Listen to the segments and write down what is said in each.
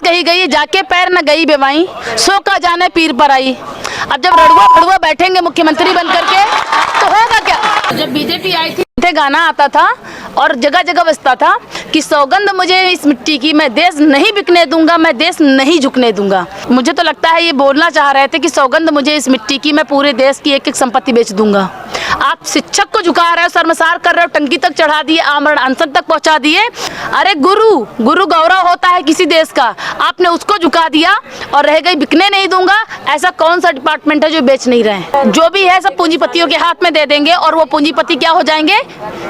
कही गई, जाके पैर न गई बेवाई, सो का जाने पीर पर आई। अब जब रड़ुआ भड़ुआ बैठेंगे मुख्यमंत्री बन करके तो होगा क्या। जब बीजेपी आई थी गाना आता था और जगह जगह बजता था कि सौगंध मुझे इस मिट्टी की, मैं देश नहीं बिकने दूंगा, मैं देश नहीं झुकने दूंगा। मुझे तो लगता है ये बोलना चाह रहे थे कि सौगंध मुझे इस मिट्टी की, मैं पूरे देश की एक एक संपत्ति बेच दूंगा। आप शिक्षक को झुका रहे हो, शर्मसार कर रहे हो, टंकी तक चढ़ा दिए, आमरण अनशन तक पहुंचा दिए। अरे गुरु गौरव होता है किसी देश का, आपने उसको झुका दिया और रह गई बिकने नहीं दूंगा। ऐसा कौन सा डिपार्टमेंट है जो बेच नहीं रहे? जो भी है सब पूंजीपतियों के हाथ में दे देंगे और वो पूंजीपति क्या हो जाएंगे?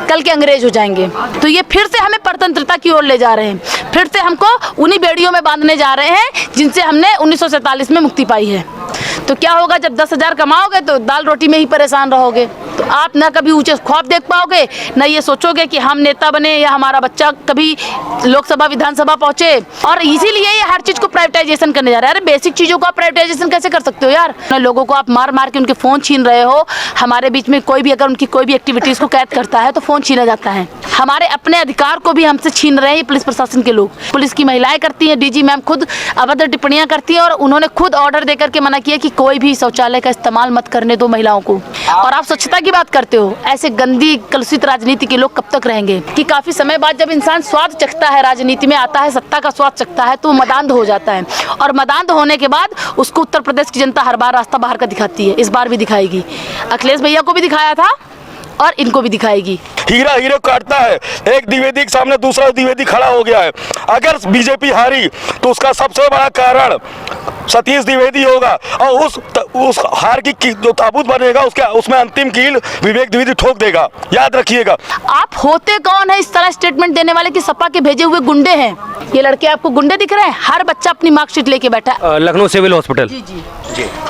कल के अंग्रेज हो जाएंगे। तो ये फिर से हमें परतंत्रता की ओर ले जा रहे हैं, फिर से हमको उन्हीं बेड़ियों में बांधने जा रहे हैं जिनसे हमने 1947 में मुक्ति पाई है। तो क्या होगा जब 10,000 कमाओगे तो दाल रोटी में ही परेशान रहोगे। तो आप ना कभी ऊंचे ख्वाब देख पाओगे, ना ये सोचोगे कि हम नेता बने या हमारा बच्चा कभी लोकसभा विधानसभा पहुंचे। और इसीलिए ये हर चीज को प्राइवेटाइजेशन करने जा रहे हैं। अरे बेसिक चीजों को आप प्राइवेटाइजेशन कैसे कर सकते हो यार? लोगों को आप मार मार के उनके फोन छीन रहे हो। हमारे बीच में कोई भी अगर उनकी कोई भी एक्टिविटीज को कैद करता है तो फोन छीना जाता है। हमारे अपने अधिकार को भी हमसे छीन रहे हैं पुलिस प्रशासन के लोग। पुलिस की महिलाएं करती हैं, डीजी मैम खुद अभद्र टिप्पणियां करती हैं और उन्होंने खुद ऑर्डर देकर के मना किया कि कोई भी शौचालय का इस्तेमाल मत करने दो महिलाओं को। और आप स्वच्छता की बात करते हो। ऐसे गंदी कलुषित राजनीति के लोग कब तक रहेंगे? कि काफी समय बाद जब इंसान स्वाद चखता है, राजनीति में आता है, सत्ता का स्वाद चखता है, तो मदांध हो जाता है। और मदांध होने के बाद उसको उत्तर प्रदेश की जनता हर बार रास्ता बाहर का दिखाती है। इस बार भी दिखाएगी। अखिलेश भैया को भी दिखाया था और इनको भी दिखाएगी। हीरा हीरो काटता है, एक द्विवेदी के सामने दूसरा द्विवेदी खड़ा हो गया है। अगर बीजेपी हारी तो उसका सबसे बड़ा कारण सतीश द्विवेदी होगा और उस हार की जो ताबूत बनेगा उसमें अंतिम कील विवेक द्विवेदी ठोक देगा। याद रखिएगा। आप होते कौन है इस तरह स्टेटमेंट देने वाले कि सपा के भेजे हुए गुंडे हैं? ये लड़के आपको गुंडे दिख रहे हैं? हर बच्चा अपनी मार्कशीट लेके बैठा है। लखनऊ सिविल हॉस्पिटल जी।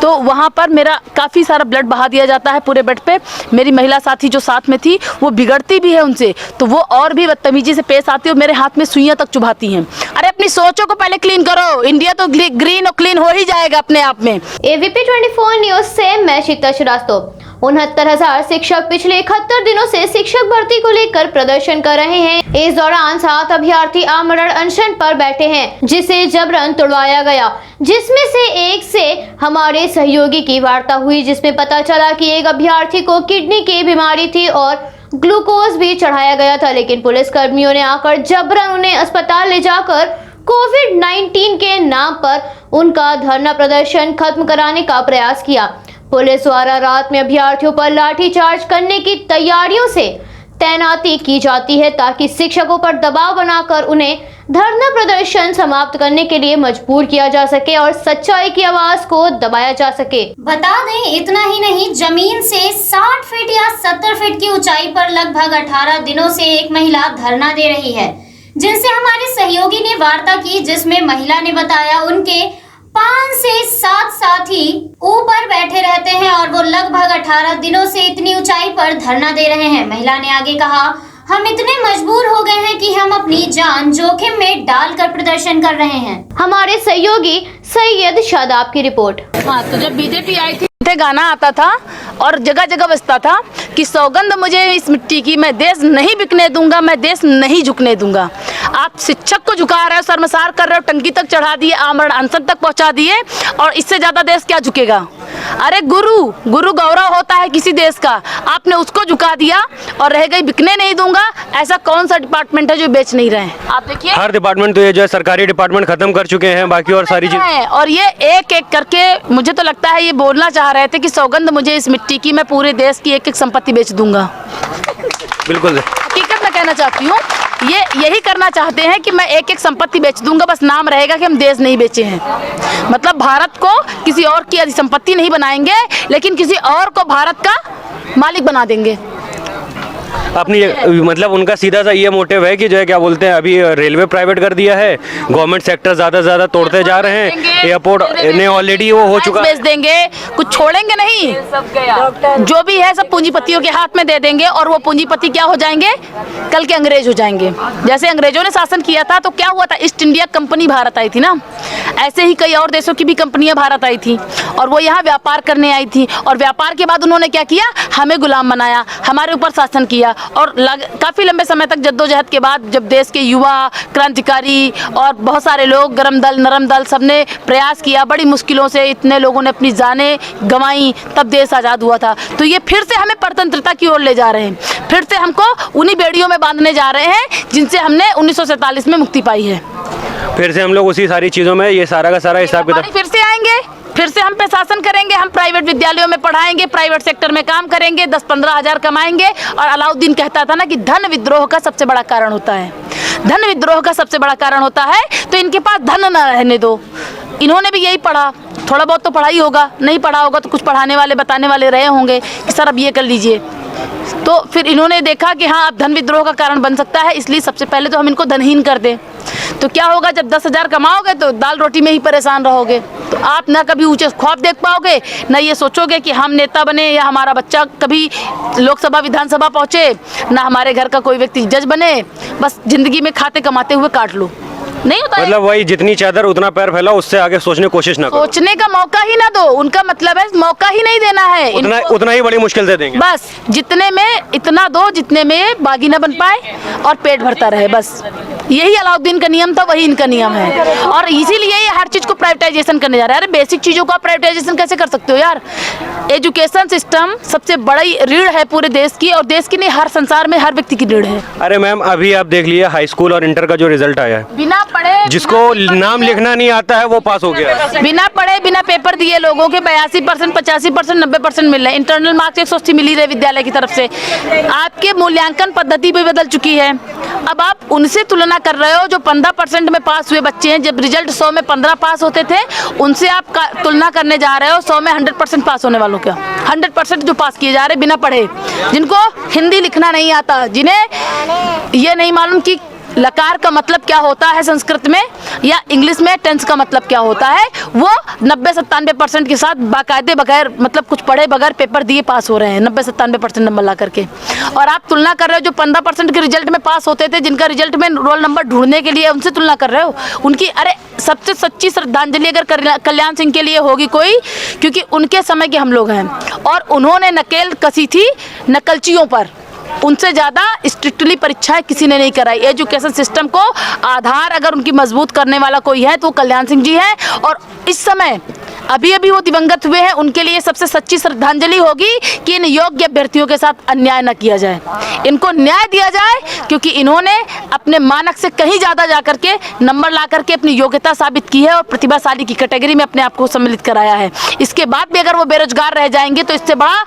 तो वहाँ पर मेरा काफी सारा ब्लड बहा दिया जाता है पूरे बेड पे। मेरी महिला साथी जो साथ में थी वो बिगड़ती भी है उनसे, तो वो और भी बदतमीजी से पेश आती है और मेरे हाथ में सुइयां तक चुभाती हैं। अरे अपनी सोचों को पहले क्लीन करो। इंडिया तो ग्रीन और क्लीन हो ही जाएगा अपने आप में। AVP 24 न्यूज से मैं शीतल श्रीवास्तव। 69,000 शिक्षक पिछले 71 दिनों से शिक्षक भर्ती को लेकर प्रदर्शन कर रहे हैं। इस दौरान 7 अभ्यर्थी आमरण अनशन पर बैठे हैं, जिसे जबरन तोड़वाया गया, जिसमें से एक से हमारे सहयोगी की वार्ता हुई, जिसमें पता चला कि एक अभ्यर्थी को किडनी की बीमारी थी और ग्लूकोज भी चढ़ाया गया था, लेकिन पुलिस कर्मियों ने आकर जबरन उन्हें अस्पताल ले जाकर कोविड-19 के नाम पर उनका धरना प्रदर्शन खत्म कराने का प्रयास किया। पुलिस द्वारा रात में अभ्यर्थियों पर लाठीचार्ज करने की तैयारियों से तैनाती की जाती है ताकि शिक्षकों पर दबाव बनाकर उन्हें धरना प्रदर्शन समाप्त करने के लिए मजबूर किया जा सके और सच्चाई की आवाज को दबाया जा सके। बता दें, इतना ही नहीं, जमीन से 60 फीट या 70 फीट की ऊंचाई पर लगभग 18 दिनों से एक महिला धरना दे रही है, जिनसे हमारे सहयोगी ने वार्ता की, जिसमें महिला ने बताया उनके 5 से 7 साथी ऊपर बैठे रहते हैं और वो लगभग 18 दिनों से इतनी ऊंचाई पर धरना दे रहे हैं। महिला ने आगे कहा, हम इतने मजबूर हो गए हैं कि हम अपनी जान जोखिम में डालकर प्रदर्शन कर रहे हैं। हमारे सहयोगी सैयद शादाब की रिपोर्ट। हाँ, तो जब बीजेपी आई थी गाना आता था और जगह जगह बजता था कि सौगंध मुझे इस मिट्टी की, मैं देश नहीं बिकने दूंगा, मैं देश नहीं झुकने दूंगा। आप शिक्षक को झुका रहे हो, शर्मसार कर रहे हो, टंकी तक चढ़ा दिए, आमरण अनशन तक पहुंचा दिए। और इससे ज्यादा देश क्या झुकेगा? अरे गुरु गौरव होता है किसी देश का, आपने उसको झुका दिया और रह गई बिकने नहीं दूंगा। ऐसा कौन सा डिपार्टमेंट है जो बेच नहीं रहे? आप देखिए हर डिपार्टमेंट तो ये जो है सरकारी डिपार्टमेंट खत्म कर चुके हैं, बाकी और सारी चीजें। और ये एक एक करके मुझे तो लगता है ये बोलना चाह रहे थे कि सौगंध मुझे इस मिट्टी की, मैं पूरे देश की एक एक संपत्ति बेच दूंगा। बिल्कुल हकीकत मैं कहना चाहती हूँ, ये यही करना चाहते हैं कि मैं एक एक संपत्ति बेच दूंगा, बस नाम रहेगा कि हम देश नहीं बेचे हैं। मतलब भारत को किसी और की अधिसंपत्ति नहीं बनाएंगे, लेकिन किसी और को भारत का मालिक बना देंगे। अपनी मतलब उनका सीधा सा ये मोटिव है कि जो है क्या बोलते हैं, अभी रेलवे प्राइवेट कर दिया है, गवर्नमेंट सेक्टर ज्यादा से ज्यादा तोड़ते जा रहे हैं, एयरपोर्ट ने ऑलरेडी वो हो चुका, बेच देंगे, कुछ छोड़ेंगे नहीं। जो भी है सब पूंजीपतियों के हाथ में दे देंगे और वो पूंजीपति क्या हो जाएंगे? कल के अंग्रेज हो जाएंगे। जैसे अंग्रेजों ने शासन किया था तो क्या हुआ था? ईस्ट इंडिया कंपनी भारत आई थी ना, ऐसे ही कई और देशों की भी कंपनियां भारत आई थी और वो यहाँ व्यापार करने आई थी, और व्यापार के बाद उन्होंने क्या किया, हमें गुलाम बनाया, हमारे ऊपर शासन किया। और काफ़ी लंबे समय तक जद्दोजहद के बाद जब देश के युवा, क्रांतिकारी और बहुत सारे लोग, गरम दल, नरम दल, सबने प्रयास किया, बड़ी मुश्किलों से इतने लोगों ने अपनी जानें गंवाई, तब देश आज़ाद हुआ था। तो ये फिर से हमें परतंत्रता की ओर ले जा रहे हैं, फिर से हमको उन्हीं बेड़ियों में बांधने जा रहे हैं जिनसे हमने 1947 में मुक्ति पाई है। फिर से हम लोग उसी सारी चीज़ों में ये सारा का सारा हिसाब किताब फिर से आएंगे, फिर से हम पे शासन करेंगे, हम प्राइवेट विद्यालयों में पढ़ाएंगे, प्राइवेट सेक्टर में काम करेंगे, 10-15 हज़ार कमाएंगे। और अलाउद्दीन कहता था ना कि धन विद्रोह का सबसे बड़ा कारण होता है, धन विद्रोह का सबसे बड़ा कारण होता है, तो इनके पास धन न रहने दो। इन्होंने भी यही पढ़ा, थोड़ा बहुत तो पढ़ा ही होगा, नहीं पढ़ा होगा तो कुछ पढ़ाने वाले, बताने वाले रहे होंगे कि सर अब ये कर लीजिए। तो फिर इन्होंने देखा कि हाँ अब धन विद्रोह का कारण बन सकता है, इसलिए सबसे पहले तो हम इनको धनहीन कर दें। तो क्या होगा, जब 10,000 कमाओगे तो दाल रोटी में ही परेशान रहोगे, तो आप ना कभी ऊंचे ख्वाब देख पाओगे, ना ये सोचोगे कि हम नेता बने या हमारा बच्चा कभी लोकसभा विधानसभा पहुँचे, ना हमारे घर का कोई व्यक्ति जज बने। बस जिंदगी में खाते कमाते हुए काट लो, नहीं होता मतलब वही जितनी चादर उतना पैर फैलाओ, उससे आगे सोचने की कोशिश ना करो। सोचने का मौका ही ना दो, उनका मतलब है मौका ही नहीं देना है, उतना ही बड़ी मुश्किल से देंगे। बस जितने में इतना दो जितने में बागी ना बन पाए और पेट भरता रहे, बस यही अलाउद्दीन का नियम था, वही इनका नियम है। और इसीलिए ये हर चीज को प्राइवेटाइजेशन करने जा रहे हैं। अरे बेसिक चीजों का प्राइवेटाइजेशन कैसे कर सकते हो यार? एजुकेशन सिस्टम सबसे बड़ी रीढ़ है पूरे देश की, और देश की नहीं, हर संसार में हर व्यक्ति की रीढ़ है। अरे मैम, अभी आप देख लिए हाई स्कूल और इंटर का जो रिजल्ट आया है, बिना पढ़े, जिसको नाम लिखना नहीं आता है वो पास हो गया। बिना पढ़े बिना पेपर दिए लोगों के 82%, 85%, 90% मिल रहे हैं। इंटरनल मार्क्स 180 मिल ही रहे विद्यालय की तरफ से। आपके मूल्यांकन पद्धति भी बदल चुकी है। अब आप उनसे तुलना कर रहे हो जो 15% में पास हुए बच्चे हैं। जब रिजल्ट 100 में 15 पास होते थे, उनसे आप तुलना करने जा रहे हो 100 में 100% पास होने वालों का। 100% जो पास किए जा रहे बिना पढ़े, जिनको हिंदी लिखना नहीं आता, जिन्हें ये नहीं मालूम कि लकार का मतलब क्या होता है संस्कृत में या इंग्लिश में टेंस का मतलब क्या होता है, वो 90-97% के साथ बाकायदे बगैर मतलब कुछ पढ़े बगैर पेपर दिए पास हो रहे हैं 90-97% नंबर ला करके। और आप तुलना कर रहे हो जो 15% के रिजल्ट में पास होते थे, जिनका रिजल्ट में रोल नंबर ढूंढने के लिए उनसे तुलना कर रहे हो। उनकी अरे सबसे सच्ची श्रद्धांजलि अगर कल्याण सिंह के लिए होगी कोई, क्योंकि उनके समय के हम लोग हैं और उन्होंने नकेल कसी थी नकलचियों पर। उनसे ज़्यादा स्ट्रिक्टली परीक्षाएं किसी ने नहीं कराई। एजुकेशन सिस्टम को आधार अगर उनकी मजबूत करने वाला कोई है तो कल्याण सिंह जी है। और इस समय अभी अभी वो दिवंगत हुए हैं, उनके लिए सबसे सच्ची श्रद्धांजलि होगी कि इन योग्य अभ्यर्थियों के साथ अन्याय न किया जाए, इनको न्याय दिया जाए, क्योंकि इन्होंने अपने मानक से कहीं ज़्यादा जा करके नंबर ला करके अपनी योग्यता साबित की है और प्रतिभाशाली की कैटेगरी में अपने आप को सम्मिलित कराया है। इसके बाद भी अगर वो बेरोजगार रह जाएंगे तो इससे बड़ा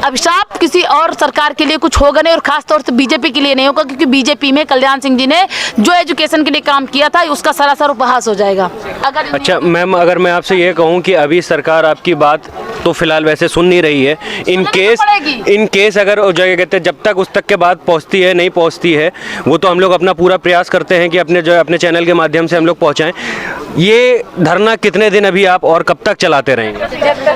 अभिशाप किसी और सरकार के लिए कुछ होगा नहीं, और खासतौर से बीजेपी के लिए नहीं होगा, क्योंकि बीजेपी में कल्याण सिंह जी ने जो एजुकेशन के लिए काम किया था उसका सरासर उपहास हो जाएगा। अगर अच्छा मैम, अगर मैं आपसे ये कहूँ कि अभी सरकार आपकी बात तो फिलहाल वैसे सुन नहीं रही है, इन केस अगर जगह कहते हैं जब तक उस तक के बात पहुंचती है नहीं पहुंचती है, वो तो हम लोग अपना पूरा प्रयास करते हैं कि अपने चैनल के माध्यम से हम लोग पहुंचाएं। ये धरना कितने दिन अभी आप और कब तक चलाते रहेंगे?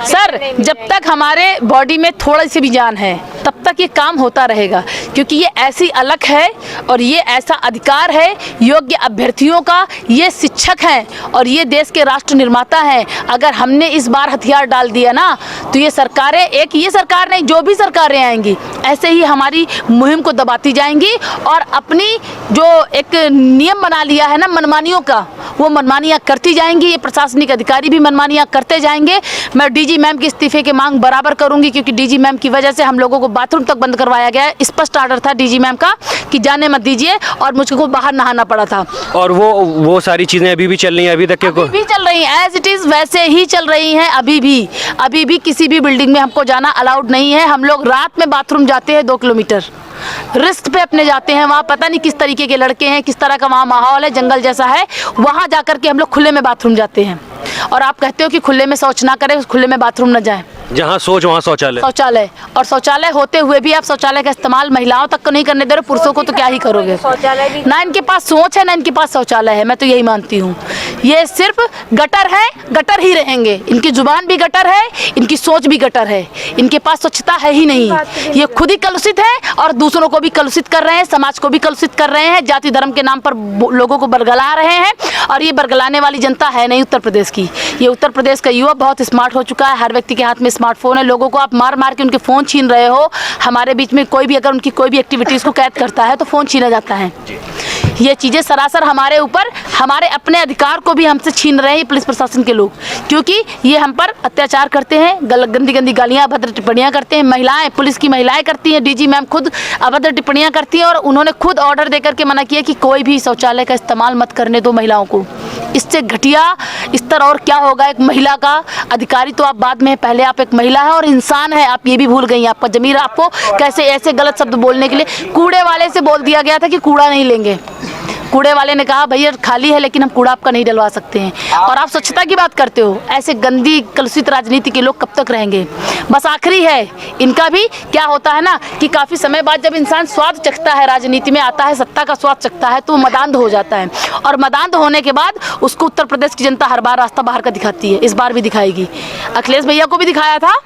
सर, जब तक हमारे बॉडी में थोड़ी सी भी जान है तब तक ये काम होता रहेगा, क्योंकि ये ऐसी अलख है और ये ऐसा अधिकार है योग्य अभ्यर्थियों का। ये शिक्षक हैं और ये देश के राष्ट्र निर्माता हैं। अगर हमने इस बार हथियार डाल दिया ना तो ये सरकारें, एक ये सरकार नहीं, जो भी सरकारें आएंगी ऐसे ही हमारी मुहिम को दबाती जाएंगी और अपनी जो एक नियम बना लिया है ना मनमानियों का, वो मनमानियाँ करती जाएंगी। ये प्रशासनिक अधिकारी भी मनमानियाँ करते जाएंगे। मैं डीजी मैम के इस्तीफे की मांग बराबर करूंगी, क्योंकि डीजी मैम की वजह से हम लोगों को बाथरूम तक बंद करवाया गया है। स्पष्ट आर्डर था डीजी मैम का कि जाने मत दीजिए, और मुझको बाहर नहाना पड़ा था। और वो सारी चीज़ें अभी भी चल रही हैं, अभी तक भी चल रही हैं, एज इट इज़ वैसे ही चल रही हैं। अभी भी किसी भी बिल्डिंग में हमको जाना अलाउड नहीं है। हम लोग रात में बाथरूम जाते हैं 2 किलोमीटर रिस्क पे अपने जाते हैं। वहाँ पता नहीं किस तरीके के लड़के हैं, किस तरह का वहाँ माहौल है, जंगल जैसा है। वहाँ जा करके हम लोग खुले में बाथरूम जाते हैं। और आप कहते हो कि खुले में शौच ना करें, खुले में बाथरूम न जाएं। जहाँ सोच वहाँ शौचालय। और शौचालय होते हुए भी आप शौचालय का इस्तेमाल महिलाओं तक को नहीं करने दे रहे, पुरुषों को तो क्या ही करोगे। ना इनके पास सोच है ना इनके पास शौचालय है, मैं तो यही मानती हूँ। ये सिर्फ गटर है, गटर ही रहेंगे। इनकी जुबान भी गटर है, इनकी सोच भी गटर है, इनके पास स्वच्छता है ही नहीं। ये खुद ही कलुषित है और दूसरों को भी कलुषित कर रहे हैं, समाज को भी कलुषित कर रहे हैं, जाति धर्म के नाम पर लोगों को बरगला रहे हैं। और ये बरगलाने वाली जनता है नहीं उत्तर प्रदेश की। ये उत्तर प्रदेश का युवा बहुत स्मार्ट हो चुका है, हर व्यक्ति के हाथ में स्मार्टफोन है। लोगों को आप मार मार के उनके फ़ोन छीन रहे हो। हमारे बीच में कोई भी अगर उनकी कोई भी एक्टिविटीज़ को कैद करता है तो फ़ोन छीना जाता है। ये चीज़ें सरासर हमारे ऊपर, हमारे अपने अधिकार को भी हमसे छीन रहे हैं ये पुलिस प्रशासन के लोग, क्योंकि ये हम पर अत्याचार करते हैं, गंदी गंदी गालियाँ, अभद्र टिप्पणियाँ करते हैं। महिलाएं, पुलिस की महिलाएं करती हैं, डीजी मैम खुद अभद्र टिप्पणियाँ करती हैं और उन्होंने खुद ऑर्डर देकर के मना किया कि कोई भी शौचालय का इस्तेमाल मत करने दो महिलाओं को। इससे घटिया स्तर और क्या होगा एक महिला का? अधिकारी तो आप बाद में, पहले आप एक महिला है और इंसान है, आप ये भी भूल गई। आपका ज़मीर आपको कैसे ऐसे गलत शब्द बोलने के लिए? कूड़े वाले से बोल दिया गया था कि कूड़ा नहीं लेंगे। कूड़े वाले ने कहा भैया खाली है लेकिन हम कूड़ा आपका नहीं डलवा सकते हैं, और आप स्वच्छता की बात करते हो। ऐसे गंदी कलुषित राजनीति के लोग कब तक रहेंगे? बस आखिरी है इनका भी। क्या होता है ना कि काफ़ी समय बाद जब इंसान स्वाद चखता है, राजनीति में आता है, सत्ता का स्वाद चखता है, तो वो मदांध हो जाता है। और मदांध होने के बाद उसको उत्तर प्रदेश की जनता हर बार रास्ता बाहर का दिखाती है। इस बार भी दिखाएगी। अखिलेश भैया को भी दिखाया था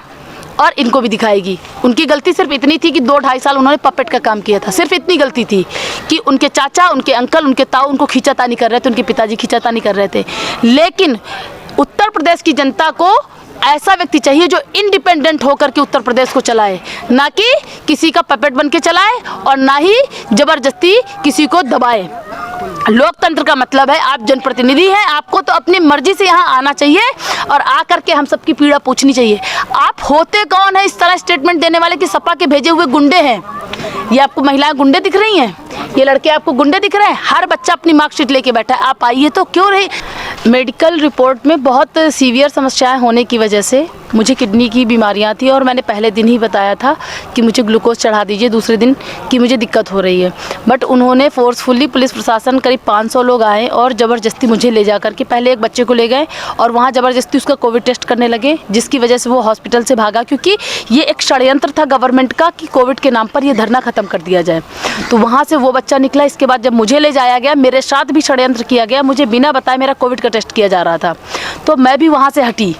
और इनको भी दिखाएगी। उनकी गलती सिर्फ इतनी थी कि 2-2.5 साल उन्होंने पपेट का काम किया था। सिर्फ इतनी गलती थी कि उनके चाचा, उनके अंकल, उनके ताऊ उनको खींचातानी कर रहे थे, उनके पिताजी खींचातानी कर रहे थे। लेकिन उत्तर प्रदेश की जनता को ऐसा व्यक्ति चाहिए जो इंडिपेंडेंट होकर के उत्तर प्रदेश को चलाए, ना कि किसी का पपेट बन के चलाए और ना ही जबरदस्ती किसी को दबाए। लोकतंत्र का मतलब है आप जनप्रतिनिधि हैं, आपको तो अपनी मर्जी से यहाँ आना चाहिए और आकर के हम सबकी पीड़ा पूछनी चाहिए। आप होते कौन है इस तरह स्टेटमेंट देने वाले कि सपा के भेजे हुए गुंडे हैं? ये आपको महिलाएं गुंडे दिख रही हैं? ये लड़के आपको गुंडे दिख रहे हैं? हर बच्चा अपनी मार्कशीट लेके बैठा है, आप आइए तो क्यों रही? मेडिकल रिपोर्ट में बहुत सीवियर समस्याएं होने की वजह से मुझे किडनी की बीमारियां थी और मैंने पहले दिन ही बताया था कि मुझे ग्लूकोज चढ़ा दीजिए, दूसरे दिन कि मुझे दिक्कत हो रही है। बट उन्होंने फोर्सफुली, पुलिस प्रशासन करीब 500 लोग आए और ज़बरदस्ती मुझे ले जा करके पहले एक बच्चे को ले गए और वहाँ ज़बरदस्ती उसका कोविड टेस्ट करने लगे, जिसकी वजह से वो हॉस्पिटल से भागा, क्योंकि ये एक षड्यंत्र था गवर्नमेंट का कि कोविड के नाम पर ये धरना ख़त्म कर दिया जाए। तो वहाँ से वो बच्चा निकला। इसके बाद जब मुझे ले जाया गया, मेरे साथ भी षड्यंत्र किया गया, मुझे बिना बताए मेरा कोविड का टेस्ट किया जा रहा था, तो मैं भी वहाँ से हटी।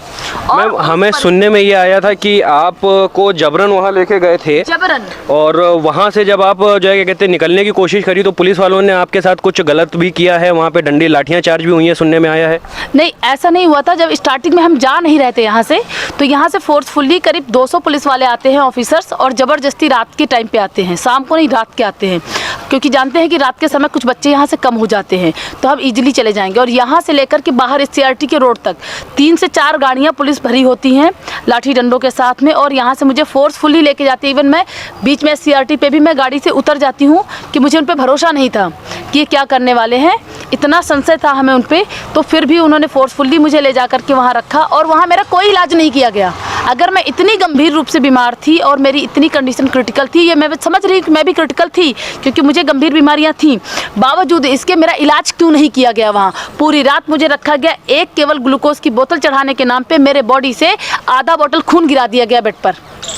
मैम, हमें सुनने में ये आया था कि आप को जबरन वहाँ लेके गए थे, जबरन, और वहाँ से जब आप जो है क्या कहते हैं निकलने की कोशिश करी तो पुलिस वालों ने आपके साथ कुछ गलत भी किया है, वहाँ पे डंडी लाठियाँ चार्ज भी हुई है, सुनने में आया है। नहीं, ऐसा नहीं हुआ था। जब स्टार्टिंग में हम जा नहीं रहते यहाँ से, तो यहाँ से फोर्सफुली करीब 200 पुलिस वाले आते हैं, ऑफिसर्स, और ज़बरदस्ती रात के टाइम पे आते हैं, शाम को नहीं रात के आते हैं, क्योंकि जानते हैं कि रात के समय कुछ बच्चे यहाँ से कम हो जाते हैं तो हम इजीली चले जाएंगे। और यहाँ से लेकर के बाहर SCRT के रोड तक 3 से 4 गाड़ियाँ पुलिस भरी होती हैं लाठी डंडों के साथ में, और यहाँ से मुझे फोर्सफुली लेके जाती है। इवन मैं बीच में SCRT पे भी मैं गाड़ी से उतर जाती हूँ कि मुझे उन पर भरोसा नहीं था कि ये क्या करने वाले हैं, इतना संशय था हमें उन पर, तो फिर भी उन्होंने फोर्सफुली मुझे ले जा करके वहाँ रखा और वहाँ मेरा कोई इलाज नहीं किया गया। अगर मैं इतनी गंभीर रूप से बीमार थी और मेरी इतनी कंडीशन क्रिटिकल थी, ये मैं समझ रही कि मैं भी क्रिटिकल थी क्योंकि मुझे गंभीर बीमारियां थीं, बावजूद इसके मेरा इलाज क्यों नहीं किया गया? वहाँ पूरी रात मुझे रखा गया, एक केवल ग्लूकोज की बोतल चढ़ाने के नाम पे मेरे बॉडी से आधा बोतल खून गिरा दिया गया बेड पर।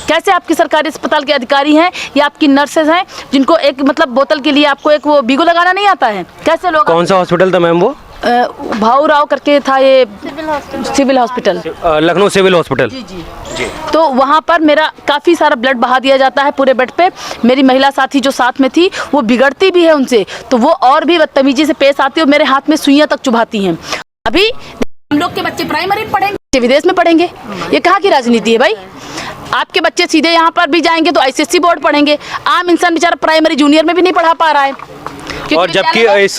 कैसे आपकी सरकारी अस्पताल के अधिकारी हैं या आपकी नर्सेज हैं जिनको एक मतलब बोतल के लिए आपको एक वो बीगो लगाना नहीं आता है? कैसे लोग? कौन सा हॉस्पिटल था मैम वो? भाऊ राव करके था, ये civil hospital, Lucknow civil hospital. जी। तो वहाँ पर मेरा काफ़ी सारा ब्लड बहा दिया जाता है पूरे बेड पे। मेरी महिला साथी जो साथ में थी वो बिगड़ती भी है उनसे, तो वो और भी बदतमीजी से पेश आती है और मेरे हाथ में सुइयाँ तक चुभाती हैं। अभी हम लोग के बच्चे प्राइमरी पढ़ेंगे, विदेश में पढ़ेंगे, ये कहाँ की राजनीति है भाई? आपके बच्चे सीधे यहाँ पर भी जाएंगे तो ICSE बोर्ड पढ़ेंगे, आम इंसान बेचारा प्राइमरी जूनियर में भी नहीं पढ़ा पा रहा है। और जबकि इस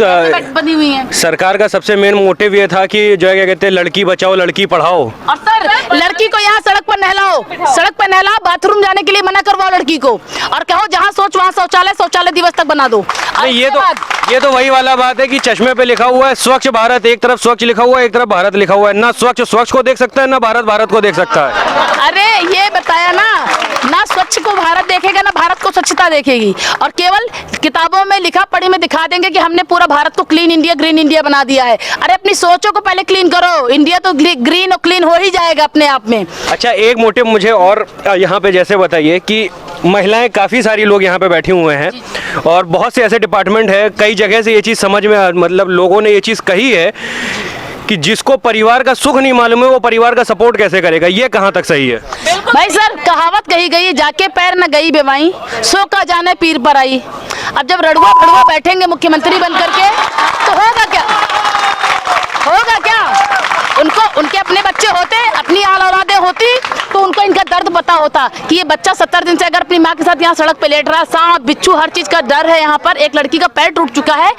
बनी हुई है सरकार का सबसे मेन मोटिव ये था कि जो है क्या कहते हैं लड़की बचाओ लड़की पढ़ाओ, और सर लड़की को यहाँ सड़क पर नहलाओ, बाथरूम जाने के लिए मना करवाओ लड़की को, और कहो जहाँ सोच वहाँ शौचालय दिवस तक बना दो। ये तो वही वाला बात है कि चश्मे पे लिखा हुआ है स्वच्छ भारत, एक तरफ स्वच्छ लिखा हुआ है, एक तरफ भारत लिखा हुआ है, ना स्वच्छ को देख सकता है ना भारत को देख सकता है। अरे ये बताया ना स्वच्छ को भारत देखेगा ना भारत को स्वच्छता देखेगी, और केवल किताबों में लिखा पढ़ी में दिखा देंगे कि हमने पूरा भारत को क्लीन इंडिया ग्रीन इंडिया बना दिया है। अरे अपनी सोचों को पहले क्लीन करो, इंडिया तो ग्रीन और क्लीन हो ही जाएगा अपने आप में। अच्छा, एक मोटिव मुझे और यहाँ पे जैसे बताइए कि महिलाएं काफ़ी सारी लोग यहाँ पे बैठे हुए हैं और बहुत से ऐसे डिपार्टमेंट है, कई जगह से ये चीज़ समझ में मतलब लोगों ने ये चीज़ कही है कि जिसको परिवार का सुख नहीं मालूम है वो परिवार का सपोर्ट कैसे करेगा, ये कहाँ तक सही है? भाई सर, कहावत कही गई है, जाके पैर न गई बेवाई, सो का जाने पीर पर आई। अब जब रड़ुआ भड़ुआ बैठेंगे मुख्यमंत्री बन करके तो होगा क्या? होगा क्या? उनको उनके अपने बच्चे होते, अपनी आल औलादे होती तो उनको इनका दर्द पता होता कि ये बच्चा 70 दिन से अगर अपनी माँ के साथ यहाँ सड़क पे लेट रहा है, सांप बिच्छू हर चीज का डर है। यहाँ पर एक लड़की का पैर टूट चुका है,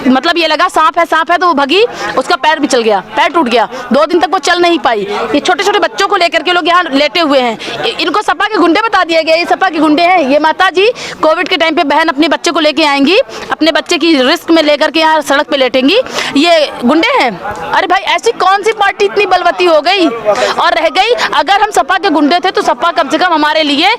मतलब ये लगा सांप है तो वो भगी, उसका पैर भी चल गया, पैर टूट गया, 2 दिन तक वो चल नहीं पाई। ये छोटे छोटे बच्चों को लेकर के लोग यहाँ लेटे हुए हैं, इनको सपा के गुंडे बता दिया गया, ये सपा के गुंडे हैं। ये माता जी कोविड के टाइम पे बहन अपने बच्चे को लेके आएंगी, अपने बच्चे की रिस्क में लेकर के यहाँ सड़क पे लेटेंगी, ये गुंडे हैं। अरे भाई, ऐसी कौन सी पार्टी इतनी बलवती हो गई और रह गई? अगर हम सपा के गुंडे थे तो सपा कम से कम हमारे लिए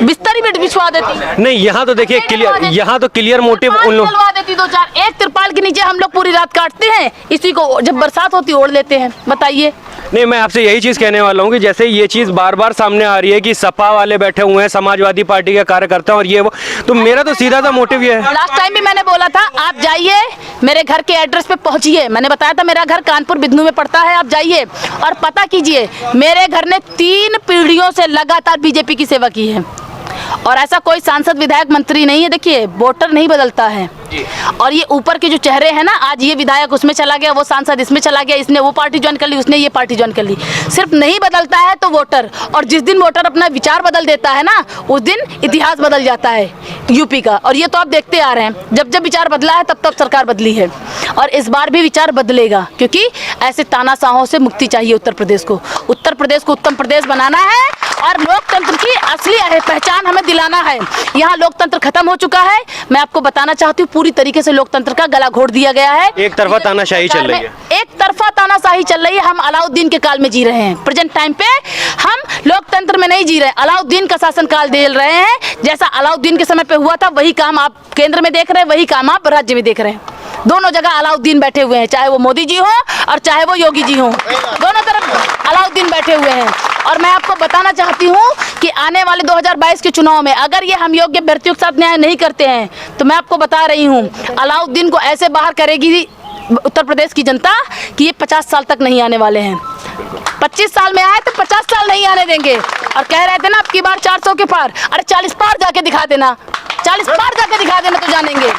बिस्तर ही बिछवा देती। नहीं, यहाँ तो देखिए क्लियर, यहाँ तो क्लियर मोटिव उन लोग देती 2-4, एक तिरपाल के नीचे हम लोग पूरी रात काटते हैं, इसी को जब बरसात होती ओढ़ लेते हैं। बताइए। नहीं, मैं आपसे यही चीज़ कहने वाला हूँ कि जैसे ये चीज़ बार बार सामने आ रही है कि सपा वाले बैठे हुए हैं, समाजवादी पार्टी के कार्यकर्ता और ये वो, तो मेरा तो सीधा सा मोटिव ये है। लास्ट टाइम भी मैंने बोला था, आप जाइए मेरे घर के एड्रेस पे पहुंचिए, मैंने बताया था मेरा घर कानपुर बिदनू में पड़ता है, आप जाइए और पता कीजिए, मेरे घर ने 3 पीढ़ियों से लगातार बीजेपी की सेवा की है और ऐसा कोई सांसद विधायक मंत्री नहीं है। देखिए, वोटर नहीं बदलता है और ये ऊपर के जो चेहरे हैं ना, आज ये विधायक उसमें चला गया, वो सांसद इसमें चला गया, इसने वो पार्टी ज्वाइन कर ली, उसने ये पार्टी ज्वाइन कर ली, सिर्फ नहीं बदलता है तो वोटर। और जिस दिन वोटर अपना विचार बदल देता है ना, उस दिन इतिहास बदल जाता है यूपी का। और ये तो आप देखते आ रहे हैं, जब जब विचार बदला है तब तब सरकार बदली है और इस बार भी विचार बदलेगा, क्योंकि ऐसे तानाशाहों से मुक्ति चाहिए उत्तर प्रदेश को। उत्तर प्रदेश को उत्तम प्रदेश बनाना है और लोकतंत्र की असली पहचान हमें दिलाना है। यहाँ लोकतंत्र खत्म हो चुका है। मैं आपको बताना चाहती हूँ, पूरी तरीके से लोकतंत्र का गला घोट दिया गया है। एक तरफा तानाशाही चल रही है, एक तरफा तानाशाही चल रही है। हम अलाउद्दीन के काल में जी रहे हैं, प्रेजेंट टाइम पे हम लोकतंत्र में नहीं जी रहे, अलाउद्दीन का शासन काल झेल रहे हैं। जैसा अलाउद्दीन के समय पे हुआ था वही काम आप केंद्र में देख रहे हैं, वही काम आप राज्य में देख रहे हैं। दोनों जगह अलाउद्दीन बैठे हुए हैं, चाहे वो मोदी जी हो और चाहे वो योगी जी हो, दोनों तरफ अलाउद्दीन बैठे हुए हैं। और मैं आपको बताना चाहती हूँ कि आने वाले 2022 के चुनाव में अगर ये हम योग्य अभ्यर्थियों के साथ न्याय नहीं करते हैं तो मैं आपको बता रही हूँ, अलाउद्दीन को ऐसे बाहर करेगी उत्तर प्रदेश की जनता कि ये 50 साल तक नहीं आने वाले हैं। 25 साल में आए तो 50 साल नहीं आने देंगे। और कह रहे थे ना अब की बार 400 के पार, अरे 40 पार जाके दिखा देना, 40 पार जाके दिखा देना तो जानेंगे।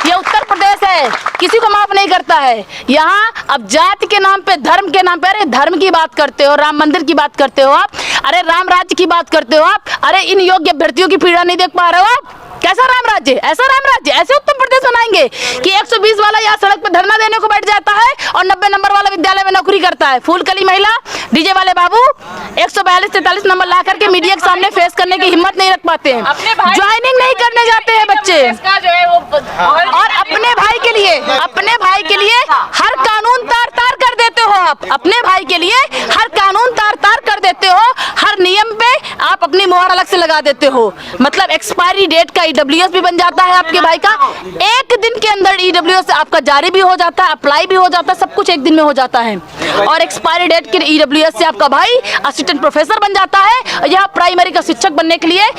ये उत्तर प्रदेश है, किसी को माफ नहीं करता है। यहाँ अब जाति के नाम पे, धर्म के नाम पे, अरे धर्म की बात करते हो, राम मंदिर की बात करते हो आप, अरे राम राज्य की बात करते हो आप, अरे इन योग्य अभ्यर्थियों की पीड़ा नहीं देख पा रहे हो आप। कैसा राम राज्य, ऐसा राम राज्य, ऐसे उत्तर प्रदेश बनाएंगे कि 120 वाला यहाँ सड़क पे धरना देने को बैठ जाता है और 90 नंबर वाला विद्यालय में नौकरी करता है। फूलकली महिला, डीजे वाले बाबू 142-43 नंबर ला करके मीडिया के सामने फेस करने की हिम्मत नहीं रख पाते हैं, ज्वाइनिंग नहीं करने जाते हैं बच्चे। और अपने भाई के लिए हर कानून तार तार कर देते हो आप, अपने भाई के लिए हर कानून तार तार कर देते हो, हर नियम पे आप अपनी मोहर अलग से लगा देते हो। मतलब एक्सपायरी डेट का ईडब्ल्यूएस भी बन जाता है आपके भाई का, एक दिन के अंदर ईडब्ल्यूएस आपका जारी भी हो जाता है, अप्लाई भी हो जाता है, सब कुछ एक दिन में हो जाता है। और एक्सपायरी डेट के ईडब्ल्यूएस से आपका भाई असिस्टेंट प्रोफेसर बन जाता है। यहाँ प्राइमरी का शिक्षक बनने के लिए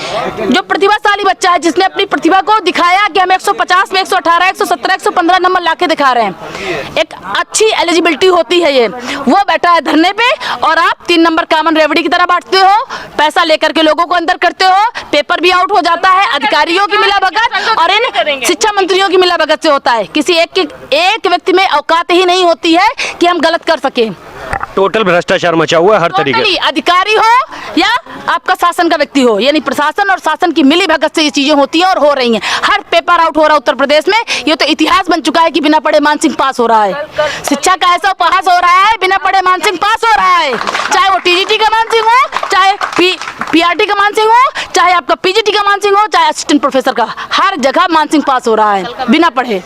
जो प्रतिभाशाली बच्चा है, जिसने अपनी प्रतिभा को दिखाया कि हम 150 में 118, 117, 115 नंबर लाके दिखा रहे हैं, एक अच्छी एलिजिबिलिटी होती है, ये वो बैठा है धरने पे और आप 3 नंबर कामन रेवड़ी की तरह बांटते हो, पैसा लेकर के लोगों को अंदर करते हो, पेपर भी आउट हो जाता है, अधिकारियों की मिलाभगत और इन शिक्षा मंत्रियों की मिलाभगत से होता है। किसी एक व्यक्ति में औकात ही नहीं होती है कि हम गलत कर सके। टोटल भ्रष्टाचार मचा हुआ है हर तरीके से, अधिकारी हो या आपका शासन का व्यक्ति हो, यानी प्रशासन और शासन की मिली भगत से ये चीजें होती हैं और हो रही हैं। हर पेपर आउट हो रहा है उत्तर प्रदेश में, ये तो इतिहास बन चुका है कि बिना पढ़े मानसिंह पास हो रहा है। शिक्षा का ऐसा उपहास हो रहा है, बिना पढ़े मानसिंह पास हो रहा है, चाहे वो टीजीटी का मानसिंह हो, चाहे पीआरटी का मानसिंह हो, चाहे आपका पीजीटी का मानसिंह हो, चाहे असिस्टेंट प्रोफेसर का, हर जगह मानसिंह पास हो रहा है बिना पढ़े।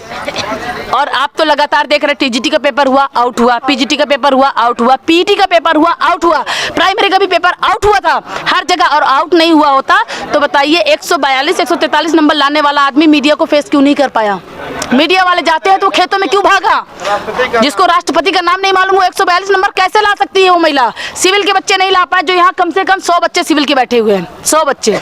और आप तो लगातार देख रहे, टीजीटी का पेपर हुआ आउट हुआ, पीजीटी का पेपर हुआ आउट हुआ, पीटी का पेपर हुआ आउट हुआ, प्राइमरी का भी पेपर आउट हुआ था हर जगह। और आउट नहीं हुआ होता तो बताइए 142, 143 नंबर लाने वाला आदमी मीडिया को फेस क्यों नहीं कर पाया? मीडिया वाले जाते हैं तो खेतों में क्यों भागा? जिसको राष्ट्रपति का नाम नहीं मालूम, वो 142 नंबर कैसे ला सकती है वो महिला? सिविल के बच्चे नहीं ला पाए, जो यहाँ कम से कम 100 बच्चे सिविल के बैठे हुए हैं, 100 बच्चे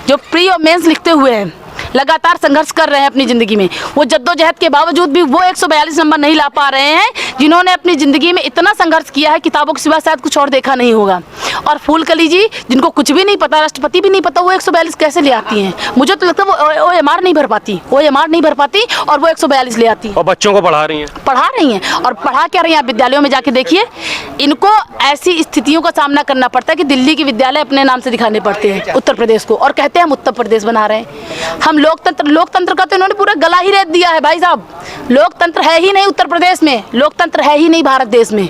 जो प्री और मेंस लिखते हुए हैं। लगातार संघर्ष कर रहे हैं अपनी ज़िंदगी में। वो जद्दोजहद के बावजूद भी वो 142 नंबर नहीं ला पा रहे हैं, जिन्होंने अपनी ज़िंदगी में इतना संघर्ष किया है, किताबों के सिवा शायद कुछ और देखा नहीं होगा। और फूलकली जी, जिनको कुछ भी नहीं पता, राष्ट्रपति भी नहीं पता, वो 142 कैसे ले आती हैं? मुझे तो लगता है वो OMR नहीं भर पाती, OMR नहीं भर पाती और वो 142 ले आती है। और बच्चों को पढ़ा रही हैं। और पढ़ा क्या रही हैं? आप विद्यालयों में जाके देखिए, इनको ऐसी स्थितियों का सामना करना पड़ता है कि दिल्ली के विद्यालय अपने नाम से दिखाने पड़ते हैं उत्तर प्रदेश को, और कहते हैं हम उत्तर प्रदेश बना रहे हैं। हम लोकतंत्र का तो इन्होंने पूरा गला ही रेत दिया है भाई साहब। लोकतंत्र है ही नहीं उत्तर प्रदेश में, लोकतंत्र है ही नहीं भारत देश में।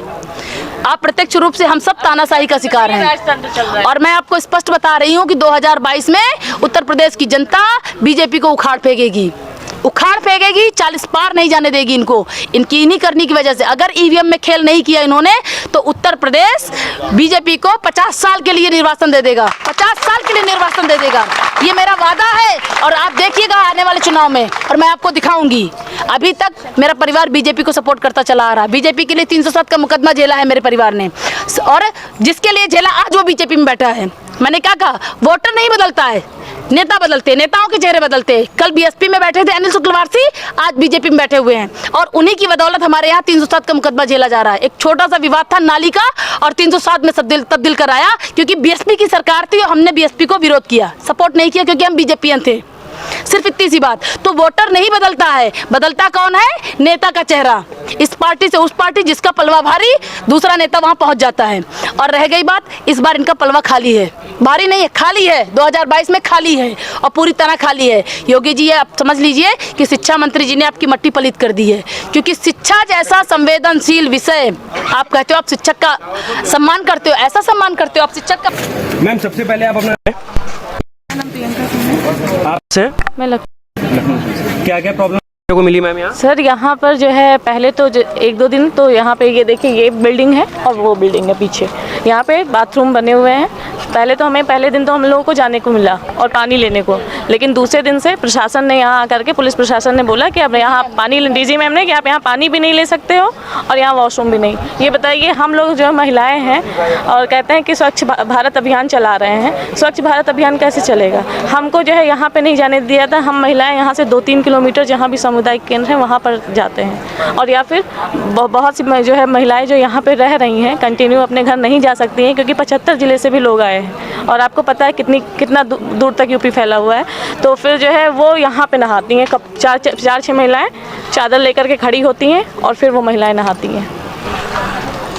आप प्रत्यक्ष रूप से हम सब तानाशाही का शिकार हैं। और मैं आपको स्पष्ट बता रही हूँ कि 2022 में उत्तर प्रदेश की जनता बीजेपी को उखाड़ फेंकेगी, 40 पार नहीं जाने देगी इनको, इनकी इन्हीं करनी की वजह से। अगर ईवीएम में खेल नहीं किया इन्होंने तो उत्तर प्रदेश बीजेपी को 50 साल के लिए निर्वासन दे देगा, 50 साल के लिए निर्वासन दे देगा। ये मेरा वादा है और आप देखिएगा आने वाले चुनाव में, और मैं आपको दिखाऊंगी। अभी तक मेरा परिवार बीजेपी को सपोर्ट करता चला आ रहा है। बीजेपी के लिए 307 का मुकदमा झेला है मेरे परिवार ने, और जिसके लिए झेला आज वो बीजेपी में बैठा है। मैंने क्या कहा, वोटर नहीं बदलता है, नेता बदलते, नेताओं के चेहरे बदलते। कल बीएसपी में बैठे थे अनिल शुक्लवारसी, आज बीजेपी में बैठे हुए हैं, और उन्हीं की बदौलत हमारे यहाँ 307 का मुकदमा झेला जा रहा है। एक छोटा सा विवाद था नाली का, और 307 में तब्दील कराया, क्योंकि बीएसपी की सरकार थी और हमने बीएसपी को विरोध किया, सपोर्ट नहीं किया, क्योंकि हम बीजेपीएन थे। सिर्फ इतनी सी बात। तो वोटर नहीं बदलता है, बदलता कौन है? नेता का चेहरा। इस पार्टी से उस पार्टी, जिसका पलवा भारी दूसरा नेता वहां पहुंच जाता है। और रह गई बात, इस बार इनका पलवा खाली है, भारी नहीं है, खाली है। 2022 में खाली है और पूरी तरह खाली है। योगी जी, आप समझ लीजिए कि शिक्षा मंत्री जी ने आपकी मट्टी पलीत कर दी है, क्योंकि शिक्षा जैसा संवेदनशील विषय, आप कहते हो आप शिक्षक का सम्मान करते हो, ऐसा सम्मान करते हो आप शिक्षक का। मैम, सबसे पहले आप अपना आपसे मैं क्या प्रॉब्लम को मिली मैम यहाँ? सर यहाँ पर जो है पहले तो 1-2 दिन तो यहाँ पे ये देखिए, ये बिल्डिंग है और वो बिल्डिंग है पीछे, यहाँ पे बाथरूम बने हुए हैं। पहले दिन तो हम लोगों को जाने को मिला और पानी लेने को, लेकिन दूसरे दिन से प्रशासन ने यहाँ आकर के, पुलिस प्रशासन ने बोला कि अब यहाँ पानी, डीजी मैम ने, कि आप यहाँ पानी भी नहीं ले सकते हो और यहाँ वॉशरूम भी नहीं। ये बताइए, हम लोग जो महिलाएं हैं और कहते हैं कि स्वच्छ भारत अभियान चला रहे हैं, स्वच्छ भारत अभियान कैसे चलेगा? हमको जो है यहाँ पे नहीं जाने दिया था। हम महिलाएं यहाँ से 2-3 किलोमीटर जहाँ भी सामुदायिक केंद्र है वहाँ पर जाते हैं, और या फिर बहुत सी जो है महिलाएं जो यहाँ पे रह रही हैं कंटिन्यू अपने घर नहीं जा सकती हैं, क्योंकि 75 ज़िले से भी लोग आए हैं, और आपको पता है कितना दूर तक यूपी फैला हुआ है। तो फिर जो है वो यहाँ पे नहाती हैं, 4-6 महिलाएं चादर लेकर के खड़ी होती हैं और फिर वो महिलाएं नहाती हैं।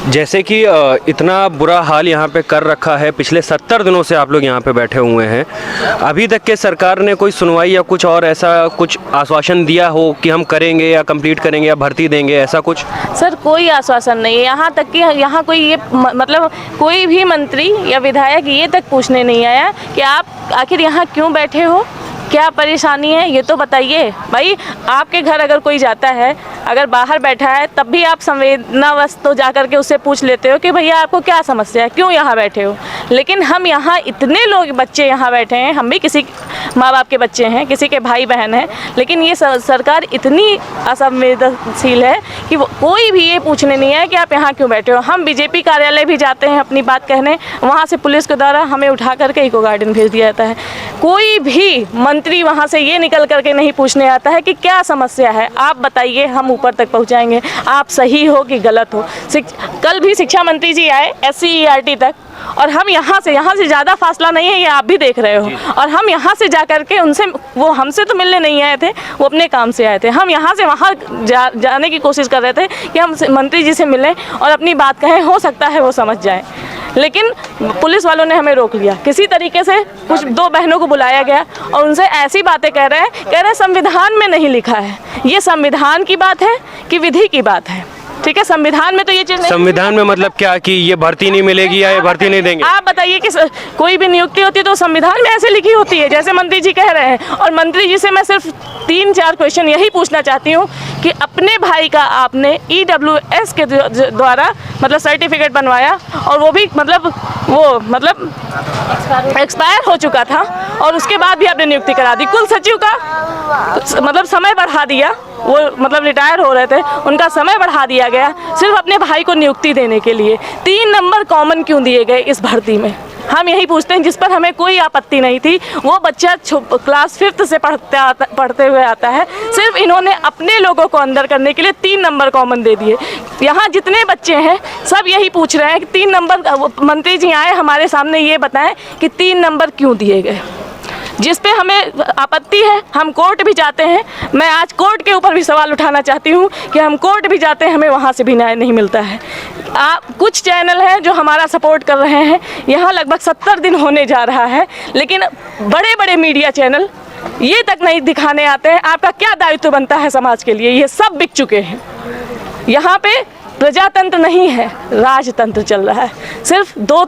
जैसे कि इतना बुरा हाल यहाँ पे कर रखा है, पिछले 70 दिनों से आप लोग यहाँ पे बैठे हुए हैं, अभी तक के सरकार ने कोई सुनवाई या कुछ और ऐसा कुछ आश्वासन दिया हो कि हम करेंगे या कंप्लीट करेंगे या भर्ती देंगे, ऐसा कुछ? सर, कोई आश्वासन नहीं है। यहाँ तक कि यहाँ कोई ये मतलब कोई भी मंत्री या विधायक ये तक पूछने नहीं आया कि आप आखिर यहाँ क्यों बैठे हो, क्या परेशानी है, ये तो बताइए। भाई, आपके घर अगर कोई जाता है, अगर बाहर बैठा है, तब भी आप संवेदनावश तो जा करके उससे पूछ लेते हो कि भैया आपको क्या समस्या है, क्यों यहाँ बैठे हो। लेकिन हम यहाँ इतने लोग बच्चे यहाँ बैठे हैं, हम भी किसी माँ बाप के बच्चे हैं, किसी के भाई बहन हैं, लेकिन ये सरकार इतनी असंवेदनशील है कि कोई भी ये पूछने नहीं है कि आप यहाँ क्यों बैठे हो। हम बीजेपी कार्यालय भी जाते हैं अपनी बात कहने, वहाँ से पुलिस के द्वारा हमें उठा करके इको गार्डन भेज दिया जाता है। कोई भी मंत्री वहाँ से ये निकल करके नहीं पूछने आता है कि क्या समस्या है, आप बताइए, हम ऊपर तक पहुँचाएंगे, आप सही हो कि गलत हो। कल भी शिक्षा मंत्री जी आए SCERT तक, और हम यहाँ से ज़्यादा फासला नहीं है, ये आप भी देख रहे हो, और हम यहाँ से जा कर के उनसे, वो हमसे तो मिलने नहीं आए थे, वो अपने काम से आए थे। हम यहाँ से वहाँ जाने की कोशिश कर रहे थे कि हम मंत्री जी से मिलें और अपनी बात कहें, हो सकता है वो समझ जाए, लेकिन पुलिस वालों ने हमें रोक लिया। किसी तरीके से कुछ 2 बहनों को बुलाया गया और उनसे ऐसी बातें कह रहे हैं संविधान में नहीं लिखा है। ये संविधान की बात है कि विधि की बात है? ठीक है, संविधान में तो ये चीज़ नहीं। संविधान में मतलब क्या कि ये भर्ती नहीं मिलेगी या ये भर्ती नहीं देंगे? आप बताइए कि कोई भी नियुक्ति होती है तो संविधान में ऐसे लिखी होती है जैसे मंत्री जी कह रहे हैं। और मंत्री जी से मैं सिर्फ 3-4 क्वेश्चन यही पूछना चाहती हूँ कि अपने भाई का आपने EWS के द्वारा मतलब सर्टिफिकेट बनवाया, और वो भी मतलब एक्सपायर हो चुका था, और उसके बाद भी आपने नियुक्ति करा दी। कुल सचिव का मतलब समय बढ़ा दिया, वो मतलब रिटायर हो रहे थे, उनका समय बढ़ा दिया गया सिर्फ अपने भाई को नियुक्ति देने के लिए। 3 नंबर कॉमन क्यों दिए गए इस भर्ती में? हम यही पूछते हैं, जिस पर हमें कोई आपत्ति नहीं थी। वो बच्चा क्लास 5th से पढ़ते हुए आता है, सिर्फ इन्होंने अपने लोगों को अंदर करने के लिए 3 नंबर कॉमन दे दिए। यहाँ जितने बच्चे हैं सब यही पूछ रहे हैं कि 3 नंबर, मंत्री जी आए हमारे सामने ये बताएं कि 3 नंबर क्यों दिए गए, जिस पे हमें आपत्ति है। हम कोर्ट भी जाते हैं, मैं आज कोर्ट के ऊपर भी सवाल उठाना चाहती हूँ कि हम कोर्ट भी जाते हैं, हमें वहाँ से भी न्याय नहीं मिलता है। कुछ चैनल हैं जो हमारा सपोर्ट कर रहे हैं, यहाँ लगभग 70 दिन होने जा रहा है, लेकिन बड़े बड़े मीडिया चैनल ये तक नहीं दिखाने आते हैं आपका क्या दायित्व बनता है समाज के लिए। ये सब बिक चुके हैं। यहाँ पे प्रजातंत्र नहीं है, राजतंत्र चल रहा है। सिर्फ 2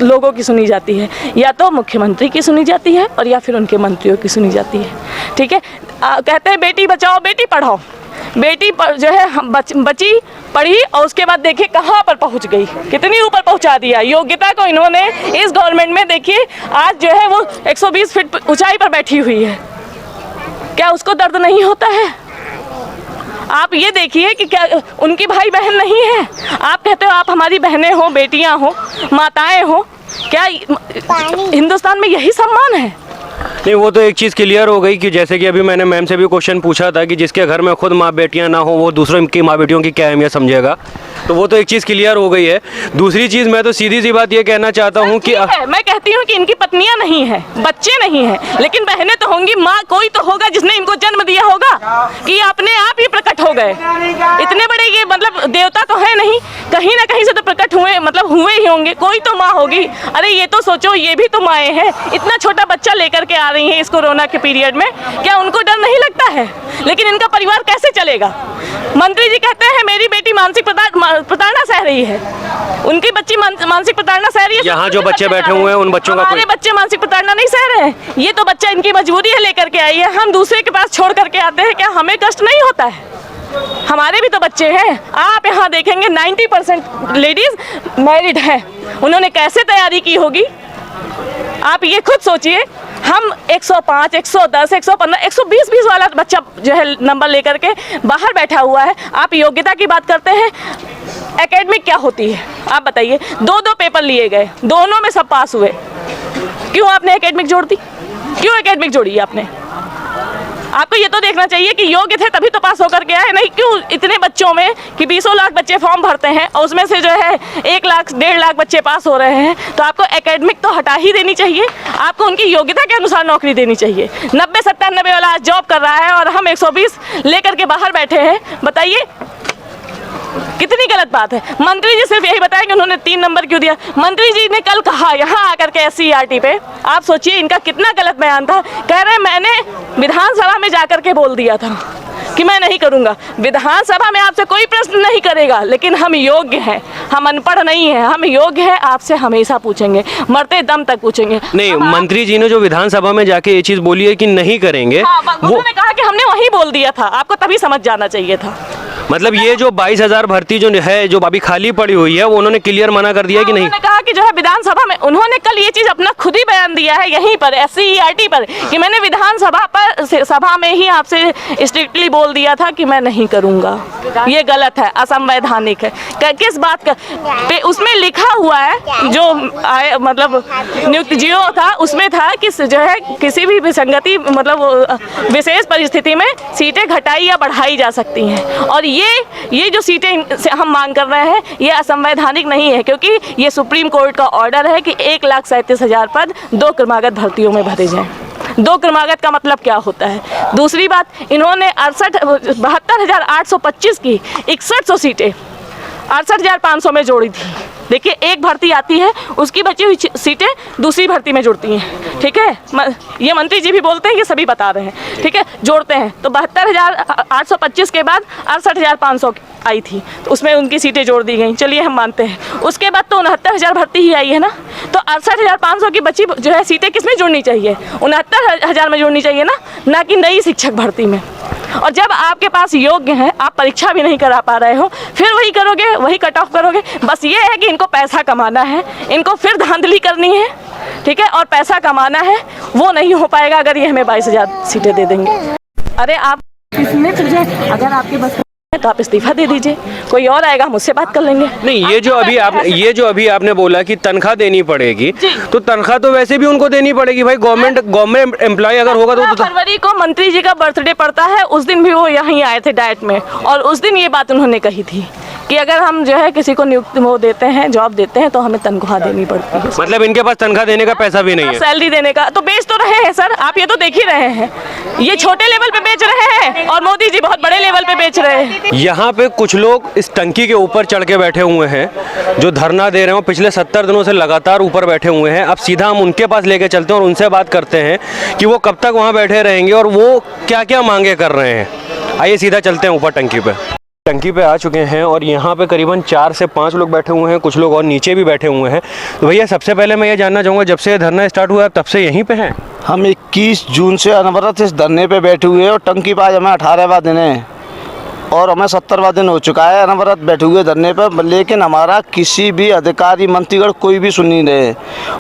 लोगों की सुनी जाती है, या तो मुख्यमंत्री की सुनी जाती है और या फिर उनके मंत्रियों की सुनी जाती है। ठीक है, कहते हैं बेटी बचाओ बेटी पढ़ाओ। बेटी जो है बची पढ़ी और उसके बाद देखिए कहाँ पर पहुँच गई, कितनी ऊपर पहुँचा दिया। योग्यता को इन्होंने इस गवर्नमेंट में देखिए आज जो है वो 120 फीट ऊंचाई पर बैठी हुई है। क्या उसको दर्द नहीं होता है? आप ये देखिए कि क्या उनकी भाई बहन नहीं है? आप कहते हो आप हमारी बहनें हो, बेटियां हो, माताएं हो, क्या हिंदुस्तान में यही सम्मान है? नहीं, वो तो एक चीज़ क्लियर हो गई कि जैसे कि अभी मैंने मैम से भी क्वेश्चन पूछा था कि जिसके घर में खुद माँ बेटियाँ ना हो वो दूसरों की माँ बेटियों की क्या अहमियत समझेगा, तो वो तो एक चीज़ क्लियर हो गई है। दूसरी चीज़ मैं तो सीधी सी बात ये कहना चाहता हूँ कि मैं कहती हूँ कि इनकी पत्नियाँ नहीं हैं, बच्चे नहीं हैं, लेकिन बहनें तो होंगी, माँ कोई तो होगा जिसने इनको जन्म दिया होगा कि अपने आप ही प्रकट हो गए। इतने बड़े ये मतलब देवता तो है नहीं, कहीं ना कहीं से तो प्रकट हुए, मतलब हुए ही होंगे, कोई तो माँ होगी। अरे ये तो सोचो, ये भी तो माएँ हैं, इतना छोटा बच्चा लेकर के आ रही हैं इस कोरोना के पीरियड में, क्या उनको डर नहीं लगता है? लेकिन इनका परिवार कैसे चलेगा? मंत्री जी कहते हैं मेरी बेटी मानसिक प्रताड़ना सह रही है, उनकी बच्ची मानसिक प्रताड़ना सह रही है। यहाँ जो बच्चे बैठे हुए हैं उन बच्चों का हमारे बच्चे मानसिक प्रताड़ना नहीं सह रहे हैं, ये तो बच्चा इनकी मजबूरी है लेकर के आई है। हम दूसरे के पास छोड़ करके आते हैं, क्या हमें कष्ट नहीं होता है? हमारे भी तो बच्चे हैं। आप यहाँ देखेंगे 90% लेडीज मैरिड हैं, उन्होंने कैसे तैयारी की होगी आप ये खुद सोचिए। हम 105, 110, 115, 120 वाला बच्चा जो है नंबर लेकर के बाहर बैठा हुआ है। आप योग्यता की बात करते हैं, एकेडमिक क्या होती है आप बताइए? 2 पेपर लिए गए, दोनों में सब पास हुए, क्यों आपने एकेडमिक जोड़ दी? क्यों एकेडमिक जोड़ी आपने? आपको ये तो देखना चाहिए कि योग्य थे तभी तो पास होकर के आए, नहीं क्यों इतने बच्चों में कि 20 लाख बच्चे फॉर्म भरते हैं और उसमें से जो है 1 लाख 1.5 लाख बच्चे पास हो रहे हैं, तो आपको एकेडमिक तो हटा ही देनी चाहिए। आपको उनकी योग्यता के अनुसार नौकरी देनी चाहिए। 90-97 वाला आज जॉब कर रहा है और हम 120 लेकर के बाहर बैठे हैं, बताइए कितनी गलत बात है। मंत्री जी सिर्फ यही बताया कि उन्होंने 3 नंबर क्यों दिया। मंत्री जी ने कल कहा यहाँ आकर के SCERT पे, आप सोचिए इनका कितना गलत बयान था। कह रहे मैंने विधानसभा में जाकर के बोल दिया था कि मैं नहीं करूंगा। विधानसभा में आपसे कोई प्रश्न नहीं करेगा, लेकिन हम योग्य हैं, हम अनपढ़ नहीं हैं, हम योग्य हैं, आपसे हमेशा पूछेंगे, मरते दम तक पूछेंगे। नहीं, मंत्री जी ने जो विधानसभा में जाके ये चीज़ बोली है कि नहीं करेंगे, उन्होंने कहा कि हमने वहीं बोल दिया था, आपको तभी समझ जाना चाहिए था। मतलब ये जो 22,000 भर्ती जो है जो अभी खाली पड़ी हुई है वो उन्होंने क्लियर मना कर दिया कि नहीं? उन्होंने कहा कि जो है विधानसभा में, उन्होंने कल ये चीज अपना खुद ही बयान दिया है यहीं पर SCERT पर कि मैंने विधानसभा पर सभा में ही आपसे स्ट्रिक्टली बोल दिया था कि मैं नहीं करूंगा। ये गलत है, असंवैधानिक है। किस बात का उसमें लिखा हुआ है, जो मतलब नियुक्त जियो था उसमें था कि जो है किसी भी विसंगति मतलब विशेष परिस्थिति में सीटें घटाई या बढ़ाई जा सकती हैं, और ये जो सीटें हम मांग कर रहे हैं ये असंवैधानिक नहीं है, क्योंकि ये सुप्रीम कोर्ट का ऑर्डर है कि 1,37,000 पद 2 क्रमागत भर्तियों में भरे जाएं। 2 क्रमागत का मतलब क्या होता है? दूसरी बात, इन्होंने 72,825 की 6100 सीटें 68,500 में जोड़ी थी। देखिए एक भर्ती आती है, उसकी बची हुई सीटें दूसरी भर्ती में जुड़ती हैं, ठीक है। ये मंत्री जी भी बोलते हैं, ये सभी बता रहे हैं, ठीक है। जोड़ते हैं तो 72,825 के बाद 68,500 आई थी, तो उसमें उनकी सीटें जोड़ दी गई, चलिए हम मानते हैं। उसके बाद तो 69,000 भर्ती ही आई है ना, तो 68,500 की बची जो है सीटें किस में जुड़नी चाहिए? 69,000 में जुड़नी चाहिए ना कि नई शिक्षक भर्ती में। और जब आपके पास योग्य हैं, आप परीक्षा भी नहीं करा पा रहे हो, फिर वही करोगे, वही कट ऑफ करोगे। बस ये है कि इनको पैसा कमाना है, इनको फिर धांधली करनी है, ठीक है, और पैसा कमाना है, वो नहीं हो पाएगा अगर ये हमें 22,000 सीटें दे देंगे। अरे आप किसने, अगर आपके बस तो आप इस्तीफा दे दीजिए, कोई और आएगा हम उससे बात कर लेंगे। नहीं, ये जो अभी आपने बोला कि तनख्वाह देनी पड़ेगी, तो तनख्वाह तो वैसे भी उनको देनी पड़ेगी भाई। गवर्नमेंट एम्प्लॉय अगर होगा तो फरवरी को मंत्री जी का बर्थडे पड़ता है, उस दिन भी वो यहीं आए थे डाइट में, और उस दिन ये बात उन्होंने कही थी कि अगर हम जो है किसी को नियुक्ति वो देते हैं, जॉब देते हैं, तो हमें तनख्वाह देनी पड़ती है। मतलब इनके पास तनख्वाह देने का पैसा भी नहीं है, सैलरी देने का। तो बेच तो रहे हैं सर, आप ये तो देख ही रहे हैं, ये छोटे लेवल पे बेच रहे हैं और मोदी जी बहुत बड़े लेवल पे बेच रहे हैं। यहाँ पे कुछ लोग इस टंकी के ऊपर चढ़ के बैठे हुए हैं, जो धरना दे रहे हो पिछले 70 दिनों से लगातार ऊपर बैठे हुए हैं। अब सीधा हम उनके पास लेके चलते हैं और उनसे बात करते हैं कि वो कब तक वहाँ बैठे रहेंगे और वो क्या क्या मांगे कर रहे हैं। आइए सीधा चलते हैं ऊपर टंकी पे आ चुके हैं और यहाँ पे करीबन 4 से 5 लोग बैठे हुए हैं, कुछ लोग और नीचे भी बैठे हुए हैं। तो भैया सबसे पहले मैं ये जानना चाहूँगा, जब से धरना स्टार्ट हुआ है तब से यहीं पे हैं? हम 21 जून से अनवरत इस धरने पे बैठे हुए हैं और टंकी पे आज हमें 18वां दिन है और हमें 70वां दिन हो चुका है अनवरत बैठे हुए धरने पर, लेकिन हमारा किसी भी अधिकारी मंत्रीगण कोई भी सुन नहीं रहे।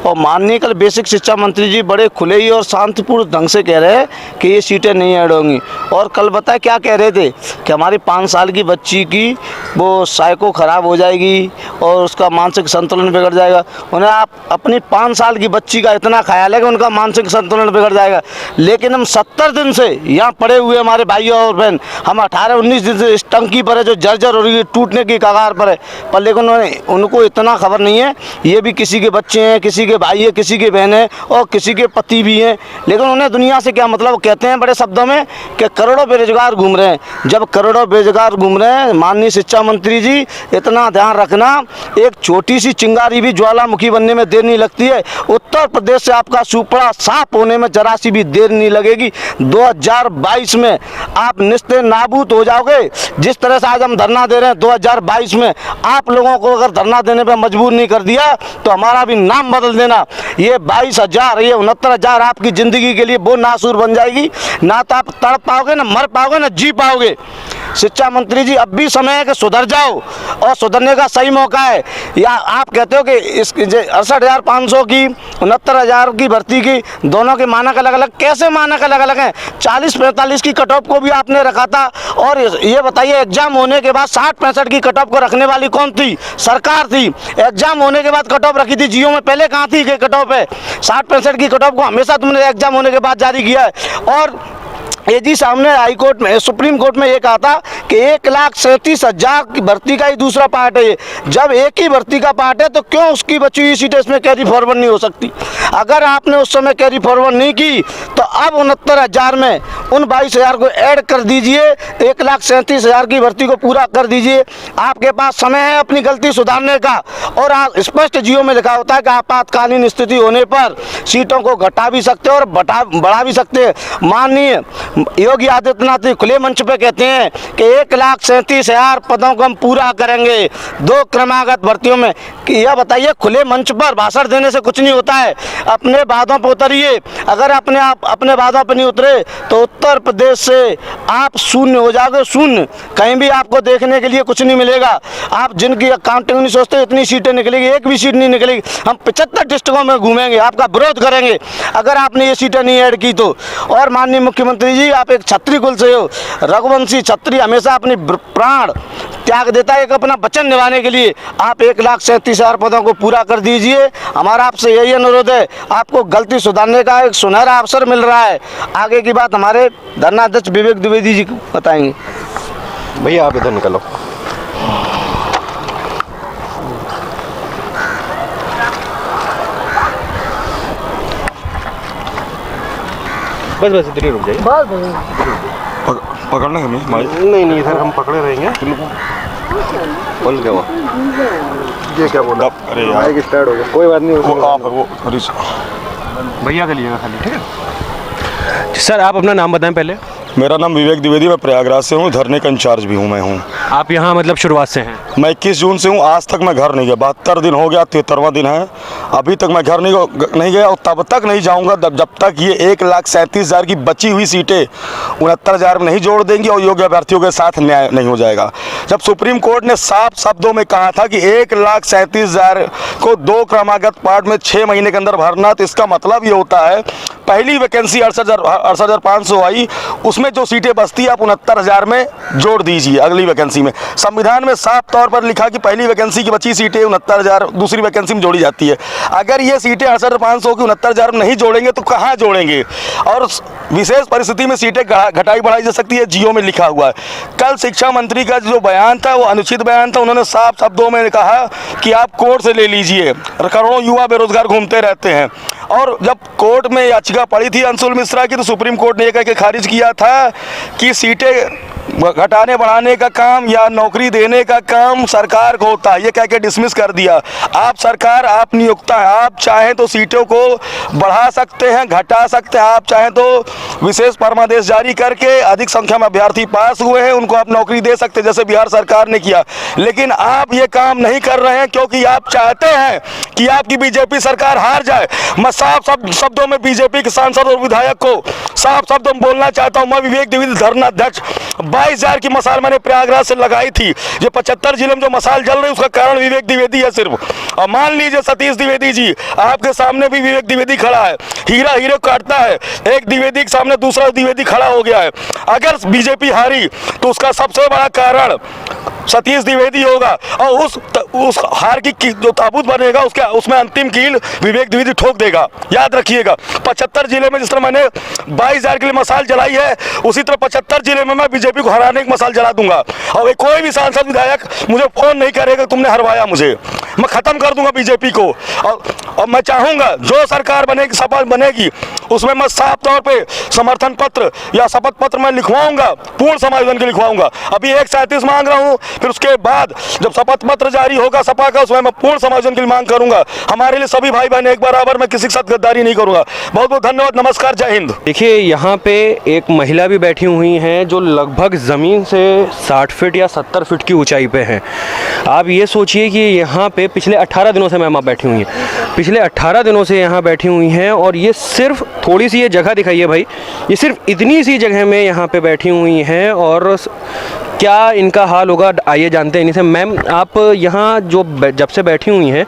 और माननीय कल बेसिक शिक्षा मंत्री जी बड़े खुले ही और शांतिपूर्ण ढंग से कह रहे हैं कि ये सीटें नहीं ऐड होंगी। और कल बताए क्या कह रहे थे कि हमारी 5 साल की बच्ची की वो साइको ख़राब हो जाएगी और उसका मानसिक संतुलन बिगड़ जाएगा। उन्हें आप अपनी 5 साल की बच्ची का इतना ख्याल है कि उनका मानसिक संतुलन बिगड़ जाएगा, लेकिन हम 70 दिन से यहाँ पड़े हुए हमारे भाई और बहन, हम 18-19 दिन इस टंकी पर है जो जर्जर हो रही है, टूटने की कगार पर है, पर लेकिन उनको इतना खबर नहीं है ये भी किसी के बच्चे हैं, किसी के भाई है, किसी के बहन है और किसी के पति भी हैं। लेकिन उन्हें दुनिया से क्या मतलब, कहते हैं बड़े शब्दों में कि करोड़ों बेरोजगार घूम रहे हैं। जब करोड़ों बेरोजगार घूम रहे हैं, माननीय शिक्षा मंत्री जी इतना ध्यान रखना, एक छोटी सी चिंगारी भी ज्वालामुखी बनने में देर नहीं लगती है। उत्तर प्रदेश से आपका सुपड़ा साफ होने में जरा सी भी देर नहीं लगेगी। 2022 में आप निस्ते नाबूद हो जाओगे। जिस तरह से आज हम धरना दे रहे हैं, 2022 में आप लोगों को अगर धरना देने पे मजबूर नहीं कर दिया तो हमारा भी नाम बदल देना। ये 22,000, ये 69,000 आपकी ज़िंदगी के लिए वो नासूर बन जाएगी। ना तो आप तड़प पाओगे, ना मर पाओगे, ना जी पाओगे। शिक्षा मंत्री जी अब भी समय है कि सुधर जाओ और सुधरने का सही मौका है। या आप कहते हो कि इस 68,500 की 69,000 की भर्ती की दोनों के मानक अलग अलग, कैसे मानक अलग अलग हैं? 40-45 की कट ऑफ को भी आपने रखा था और ये बताइए एग्जाम होने के बाद 60-65 की कट ऑफ को रखने वाली कौन थी? सरकार थी। एग्जाम होने के बाद कट ऑफ रखी थी, जियो में पहले कहाँ थी कि कट ऑफ है? 60-65 की कट ऑफ को हमेशा तुमने एग्जाम होने के बाद जारी किया है। और ये जी सामने हाई कोर्ट में, सुप्रीम कोर्ट में ये कहा था कि 1,37,000 की भर्ती का ही दूसरा पार्ट है ये। जब एक ही भर्ती का पार्ट है तो क्यों उसकी बची हुई सीटें इसमें कैरी फॉरवर्ड नहीं हो सकती? अगर आपने उस समय कैरी फॉरवर्ड नहीं की तो अब 69,000 में उन 22,000 को ऐड कर दीजिए, 1,37,000 की भर्ती को पूरा कर दीजिए। आपके पास समय है अपनी गलती सुधारने का। और आप स्पष्ट जियो में लिखा होता है कि आपातकालीन स्थिति होने पर सीटों को घटा भी सकते हैं और बढ़ा भी सकते हैं। माननीय योगी आदित्यनाथ खुले मंच पे कहते हैं कि 1,37,000 पदों को हम पूरा करेंगे 2 क्रमागत भर्तियों में। कि यह बताइए, खुले मंच पर भाषण देने से कुछ नहीं होता है, अपने वादों पर उतरिए। अगर अपने वादों पर नहीं उतरे तो उत्तर प्रदेश से आप शून्य हो जाओगे, शून्य। कहीं भी आपको देखने के लिए कुछ नहीं मिलेगा। आप जिनकी अकाउंटिंग नहीं सोचते इतनी सीटें निकलेगी, एक भी सीट नहीं निकलेगी। हम 75 डिस्ट्रिक्टों में घूमेंगे, आपका विरोध करेंगे अगर आपने ये सीटें नहीं ऐड की तो। और माननीय मुख्यमंत्री जी, आप एक क्षत्रिय कुल से हो, रघुवंशी क्षत्रिय हमेशा अपनी प्राण त्याग देता है एक अपना वचन निभाने के लिए। आप 1,37,000 पदों को पूरा कर दीजिए। हमारा आपसे यही अनुरोध है, आपको गलती सुधारने का एक सुनहरा अवसर मिल रहा है। आगे की बात हमारे धरना अध्यक्ष विवेक द्विवेदी जी बताएंगे। भैया आप इधर निकलो। बस इधर ही रुक जाइए। पकड़ना हमें? नहीं इधर हम पकड़े रहेंगे। बोल क्या हुआ? ये क्या बोला? अरे यार स्टार्ट हो गया, कोई बात नहीं। वो भैया का लिएगा खाली, ठीक है? सर आप अपना नाम बताएं पहले। मेरा नाम विवेक द्विवेदी, मैं प्रयागराज से हूँ, धरने का इंचार्ज भी हूँ मैं हूँ। आप यहाँ मतलब शुरुआत से हैं? मैं 21 जून से हूँ, आज तक मैं घर नहीं गया। 72 दिन हो गया, 73वां दिन है, अभी तक मैं घर नहीं गया और तब तक नहीं जाऊँगा जब तक ये 1,37,000 की बची हुई सीटें 69,000 में नहीं जोड़ देंगी और योग्य अभ्यर्थियों के साथ न्याय नहीं हो जाएगा। जब सुप्रीम कोर्ट ने साफ शब्दों में कहा था कि 1,37,000 को 2 क्रमागत पार्ट में 6 महीने के अंदर भरना, तो इसका मतलब ये होता है पहली वैकेंसी 68,500 आई, उसमें उसमें जो सीटें बचती है आप 69,000 में जोड़ दीजिए अगली वैकेंसी में। संविधान में साफ तौर पर लिखा कि पहली वैकेंसी की बची सीटें 69,000 दूसरी वैकेंसी में जोड़ी जाती है। अगर ये सीटें 68,500 की 69,000 में नहीं जोड़ेंगे तो कहाँ जोड़ेंगे? और विशेष परिस्थिति में सीटें घटाई बढ़ाई जा सकती है, जियो में लिखा हुआ है। कल शिक्षा मंत्री का जो बयान था वो अनुचित बयान था। उन्होंने साफ शब्दों में कहा कि आप कोर्ट से ले लीजिए, करोड़ों युवा बेरोजगार घूमते रहते हैं। और जब कोर्ट में याचिका पड़ी थी अंशुल मिश्रा की, तो सुप्रीम कोर्ट ने यह कह के खारिज किया था कि सीटें घटाने बढ़ाने का काम या नौकरी देने का काम सरकार को होता है, ये कह के डिसमिस कर दिया। आप सरकार, आप नियोक्ता हैं, आप चाहें तो सीटों को बढ़ा सकते हैं, घटा सकते हैं। आप चाहें तो विशेष फरमादेश जारी करके अधिक संख्या में अभ्यर्थी पास हुए हैं उनको आप नौकरी दे सकते हैं, जैसे बिहार सरकार ने किया। लेकिन आप ये काम नहीं कर रहे हैं क्योंकि आप चाहते हैं कि आपकी बीजेपी सरकार हार जाए। मैं साफ शब्दों में बीजेपी के सांसद और विधायक को साफ शब्दों में बोलना चाहता हूं। मैं विवेक द्विवेदी धरना अध्यक्ष, 22,000 की मसाल मैंने प्रयागराज से लगाई थी। ये 75 जिले में जो मसाल जल रही है उसका कारण विवेक द्विवेदी है सिर्फ। और मान लीजिए सतीश द्विवेदी जी, आपके सामने भी विवेक द्विवेदी खड़ा है, हीरा हीरे काटता है, एक द्विवेदी के सामने दूसरा द्विवेदी खड़ा हो गया है। अगर बीजेपी हारी तो उसका सबसे बड़ा कारण सतीश द्विवेदी होगा और उस हार की जो ताबूत बनेगा उसमें अंतिम कील विवेक द्विवेदी ठोक देगा। याद रखिएगा, 75 जिले में जिस तरह मैंने 22,000 के लिए मसाल जलाई है, उसी तरह 75 जिले में मैं बीजेपी को हराने की मसाल जला दूंगा। और कोई भी सांसद विधायक मुझे फोन नहीं करेगा तुमने हरवाया मुझे, मैं खत्म कर दूंगा बीजेपी को। और मैं चाहूंगा जो सरकार बनेगी, सपा बनेगी, उसमें मैं साफ तौर पे समर्थन पत्र या शपथ पत्र मैं लिखवाऊंगा, पूर्ण समायोजन के लिखवाऊंगा। अभी 137 मांग रहा हूं, फिर उसके बाद जब शपथ पत्र जारी होगा सपा का, उसमें मैं पूर्ण समायोजन के लिए मांग करूंगा। हमारे लिए सभी भाई बहन एक बराबर, मैं किसी के साथ गद्दारी नहीं करूंगा। बहुत बहुत धन्यवाद, नमस्कार, जय हिंद। देखिए यहाँ पे एक महिला भी बैठी हुई हैं जो लगभग ज़मीन से 60 फीट या 70 फीट की ऊंचाई पे हैं। आप ये सोचिए कि यहाँ पे पिछले 18 दिनों से मैम आप बैठी हुई हैं, पिछले 18 दिनों से यहाँ बैठी हुई हैं। और ये सिर्फ थोड़ी सी ये जगह दिखाइए भाई, ये सिर्फ इतनी सी जगह में यहाँ पे बैठी हुई हैं और क्या इनका हाल होगा आइए जानते हैं इनसे। मैम आप यहाँ जो जब से बैठी हुई हैं,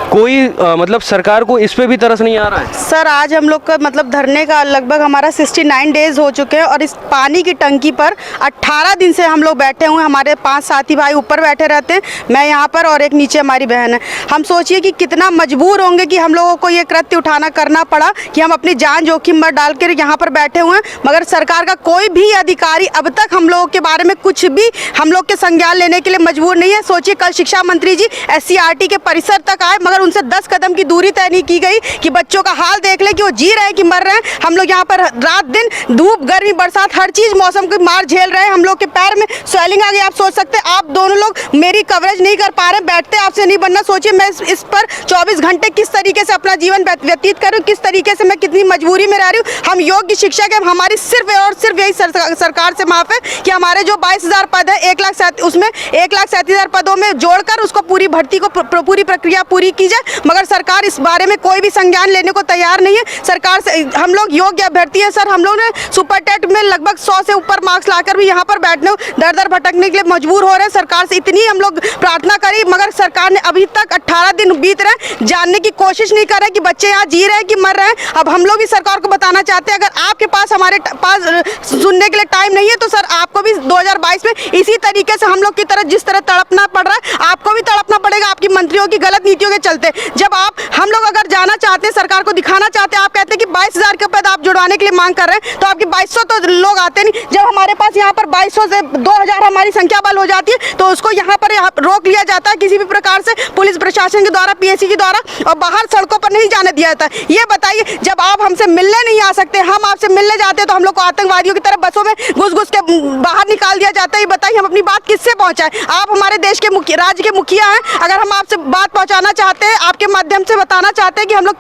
कोई मतलब सरकार को इस पे भी तरस नहीं आ रहा है? सर आज हम लोग का मतलब धरने का लगभग हमारा 69 डेज हो चुके हैं और इस पानी की टंकी पर 18 दिन से हम लोग बैठे हुए हैं। हमारे 5 साथी भाई ऊपर बैठे रहते हैं, मैं यहाँ पर और एक नीचे हमारी बहन है। हम सोचिए कि कितना मजबूर होंगे कि हम लोगों को ये कृत्य उठाना करना पड़ा कि हम अपनी जान जोखिम में डाल कर यहाँ पर बैठे हुए हैं। मगर सरकार का कोई भी अधिकारी अब तक हम लोगों के बारे में कुछ भी हम लोग के संज्ञान लेने के लिए मजबूर नहीं है। सोचिए कल शिक्षा मंत्री जी SCRT के परिसर तक आए, मगर उनसे 10 कदम की दूरी तय नहीं की गई कि बच्चों का हाल देख ले कि वो जी रहे हैं कि मर रहे हैं। हम लोग यहाँ पर रात दिन धूप गर्मी बरसात हर चीज मौसम की मार झेल रहे हैं। हम लोग के पैर में स्वेलिंग आ गई। आप सोच सकते हैं, आप दोनों लोग मेरी कवरेज नहीं कर पा रहे, बैठते आपसे नहीं बनना। सोचिए मैं इस पर 24 घंटे किस तरीके से अपना जीवन व्यतीत कर रही हूँ, किस तरीके से मैं कितनी मजबूरी में रह रही हूँ। हम योग्य शिक्षक है, हमारी सिर्फ और सिर्फ यही सरकार से माफ है कि हमारे जो 22,000 पद है, 1,37,000 पदों में जोड़कर उसको पूरी भर्ती को पूरी प्रक्रिया पूरी की जाए। मगर सरकार इस बारे में कोई भी संज्ञान लेने को तैयार नहीं है। सरकार से हम लोग योग्य अभ्यर्थी है सर, हम लोग ने सुपर टेट में लगभग 100 से ऊपर मार्क्स लाकर भी यहाँ पर बैठने दर दर भटकने के लिए मजबूर हो रहे हैं। सरकार से इतनी हम लोग प्रार्थना करी, मगर सरकार ने अभी तक 18 दिन बीत रहे, जानने की कोशिश नहीं कर रहे कि बच्चे यहाँ जी रहे हैं कि मर रहे हैं। अब हम लोग भी सरकार को बताना चाहते हैं, अगर आपके पास हमारे पास सुनने के लिए टाइम नहीं है तो सर आपको भी 2022 में इसी तरीके से हम लोग की तरह जिस तरह तड़पना पड़ रहा है, आपको भी तड़पना पड़ेगा आपकी मंत्रियों की गलत नीतियों के चलते। जब हम लोग अगर जाना चाहते हैं, सरकार को दिखाना चाहते हैं, आप कहते हैं कि 22,000 के पद आप जुड़वाने के लिए मांग कर रहे हैं, तो आपकी 2200 तो लोग आते नहीं। जब हमारे पास यहाँ पर 2200 से 2,000 हमारी संख्या बल हो जाती है तो उसको यहाँ पर रोक लिया जाता है किसी भी प्रकार से, पुलिस प्रशासन के द्वारा, PSC के द्वारा, और बाहर सड़कों पर नहीं जाने दिया जाता। ये बताइए, जब आप हमसे मिलने नहीं आ सकते, हम आपसे मिलने जाते हैं तो हम लोग को आतंकवादियों की तरह बसों में घुस के बाहर निकाल दिया जाता है। ये बताइए हम अपनी बात किससे पहुँचाएं? आप हमारे देश के राज्य के मुखिया हैं, अगर हम आपसे बात पहुँचाना चाहते हैं, आपके माध्यम से बताना चाहते हैं कि हम लोग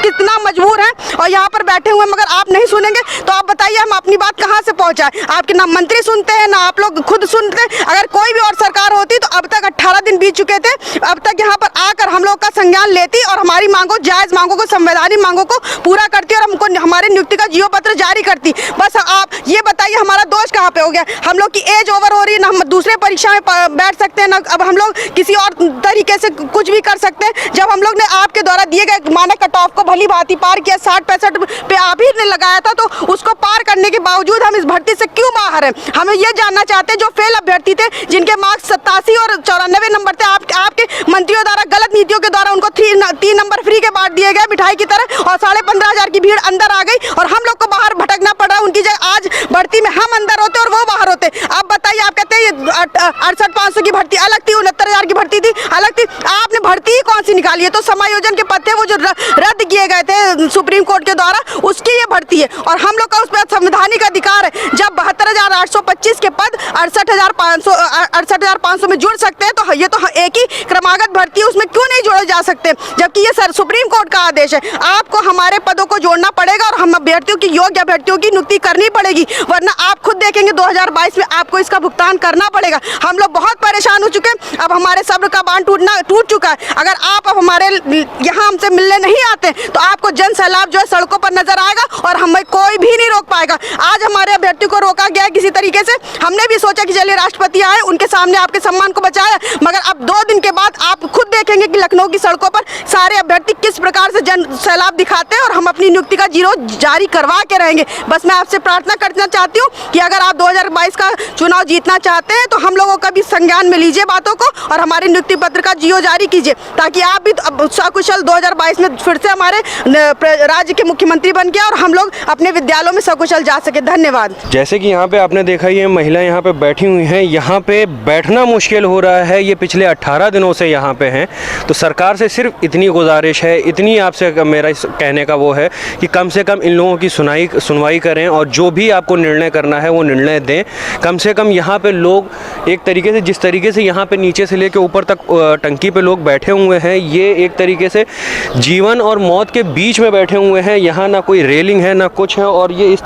कितना मजबूर हैं और यहाँ पर बैठे हुए, मगर आप नहीं सुनेंगे तो आप बताइए हम अपनी बात कहाँ से पहुँचाएं? आपके ना मंत्री सुनते हैं, ना आप लोग खुद सुनते हैं। अगर कोई भी और सरकार होती तो अब तक 18 दिन बीत चुके थे, अब तक यहाँ पर आकर हम लोग का संज्ञान लेती और हमारी मांगों, जायज़ मांगों को, संवैधानिक मांगों को पूरा करती और हमको हमारे नियुक्ति का जीओ पत्र जारी करती। बस आप ये बताइए हमारा दोष कहाँ पे हो गया? हम लोग की एज ओवर हो रही है, ना हम दूसरे परीक्षा में बैठ सकते हैं, ना अब हम लोग किसी और तरीके से कुछ भी कर सकते हैं। जब हम लोग ने आपके द्वारा दिए गए मानक कट ऑफ को भली भांति पार किया, 60-65 पे आप ही ने लगाया था, तो उसको पार करने के बावजूद हम इस भर्ती से क्यों बाहर हैं? हमें ये जानना चाहते हैं। जो फेल अभ्यर्थी थे, जिनके मार्क्स 87 और 94 नंबर थे, आपके मंत्रियों द्वारा गलत नीतियों के द्वारा उनको 3 नंबर फ्री के बांट दिए गए मिठाई की तरह, और 15,500 की भीड़ अंदर आ गई और हम लोग को बाहर भटकना पड़ रहा है। उनकी जगह आज भर्ती में हम अंदर होते और वो बाहर होते। आप बताइए, आप कहते हैं 68,500 की भर्ती अलग थी, 69,000 की भर्ती थी अलग थी। आपने भर्ती ही कौन सी निकाली है? तो समायोजन के पद थे वो जो रद्द किए गए थे सुप्रीम कोर्ट के द्वारा, उसकी ये भर्ती है और हम लोग का उस पर संवैधानिक अधिकार है। जब 72,825 के पद 68,500 में जुड़ सकते हैं, तो ये तो एक ही क्रमागत भर्ती है, उसमें क्यों नहीं जोड़े जा सकते? जबकि ये सर सुप्रीम कोर्ट का आदेश है। आपको हमारे पदों को जोड़ना पड़ेगा और हम अभ्यर्थियों की, योग्य अभ्यर्थियों की नियुक्ति करनी पड़ेगी, वरना आप खुद देखेंगे 2022 में आपको इसका भुगतान करना पड़ेगा। हम लोग बहुत परेशान हो चुके हैं, अब हमारे सब्र का बांध टूट चुका है। अगर आप अब हमारे यहाँ हमसे मिलने नहीं आते तो आपको जन सैलाब जो है सड़कों पर नजर आएगा और हमें कोई भी नहीं रोक पाएगा। आज हमारे अभ्यर्थी को रोका गया किसी तरीके से, हमने भी सोचा कि चलिए राष्ट्रपति आए, उनके सामने आपके सम्मान को बचाया, मगर अब 2 दिन के बाद आप खुद देखेंगे कि लखनऊ की सड़कों पर सारे अभ्यर्थी किस प्रकार से जन सैलाब दिखाते हैं और हम अपनी नियुक्ति का जीरो जारी करवा के रहेंगे। बस मैं आपसे प्रार्थना करना चाहती हूँ कि अगर आप 2022 का चुनाव जीतना चाहते हैं तो हम लोगों का भी संज्ञान में लीजिए बातों को और हमारे नियुक्ति पत्र का जीओ जारी कीजिए, ताकि आप भी सकुशल 2022 में फिर से हमारे राज्य के मुख्यमंत्री बन के और हम लोग अपने विद्यालयों में सकुशल जा सके। धन्यवाद। जैसे कि यहाँ पे आपने देखा, ये महिला यहाँ पे बैठी हुई हैं, यहाँ पे बैठना मुश्किल हो रहा है, ये पिछले 18 दिनों से यहाँ पे हैं। तो सरकार से सिर्फ इतनी गुजारिश है, इतनी आपसे मेरा कहने का वो है कि कम से कम इन लोगों की सुनवाई करें और जो भी आपको निर्णय करना है वो निर्णय दें। कम से कम यहाँ पे लोग एक तरीके से, जिस तरीके से यहाँ पे नीचे से लेकर ऊपर तक टंकी पे लोग बैठे हुए हैं, ये एक तरीके से जीवन और मौत के बीच में बैठे हुए हैं। यहाँ ना कोई रेलिंग है ना कुछ है, और ये इस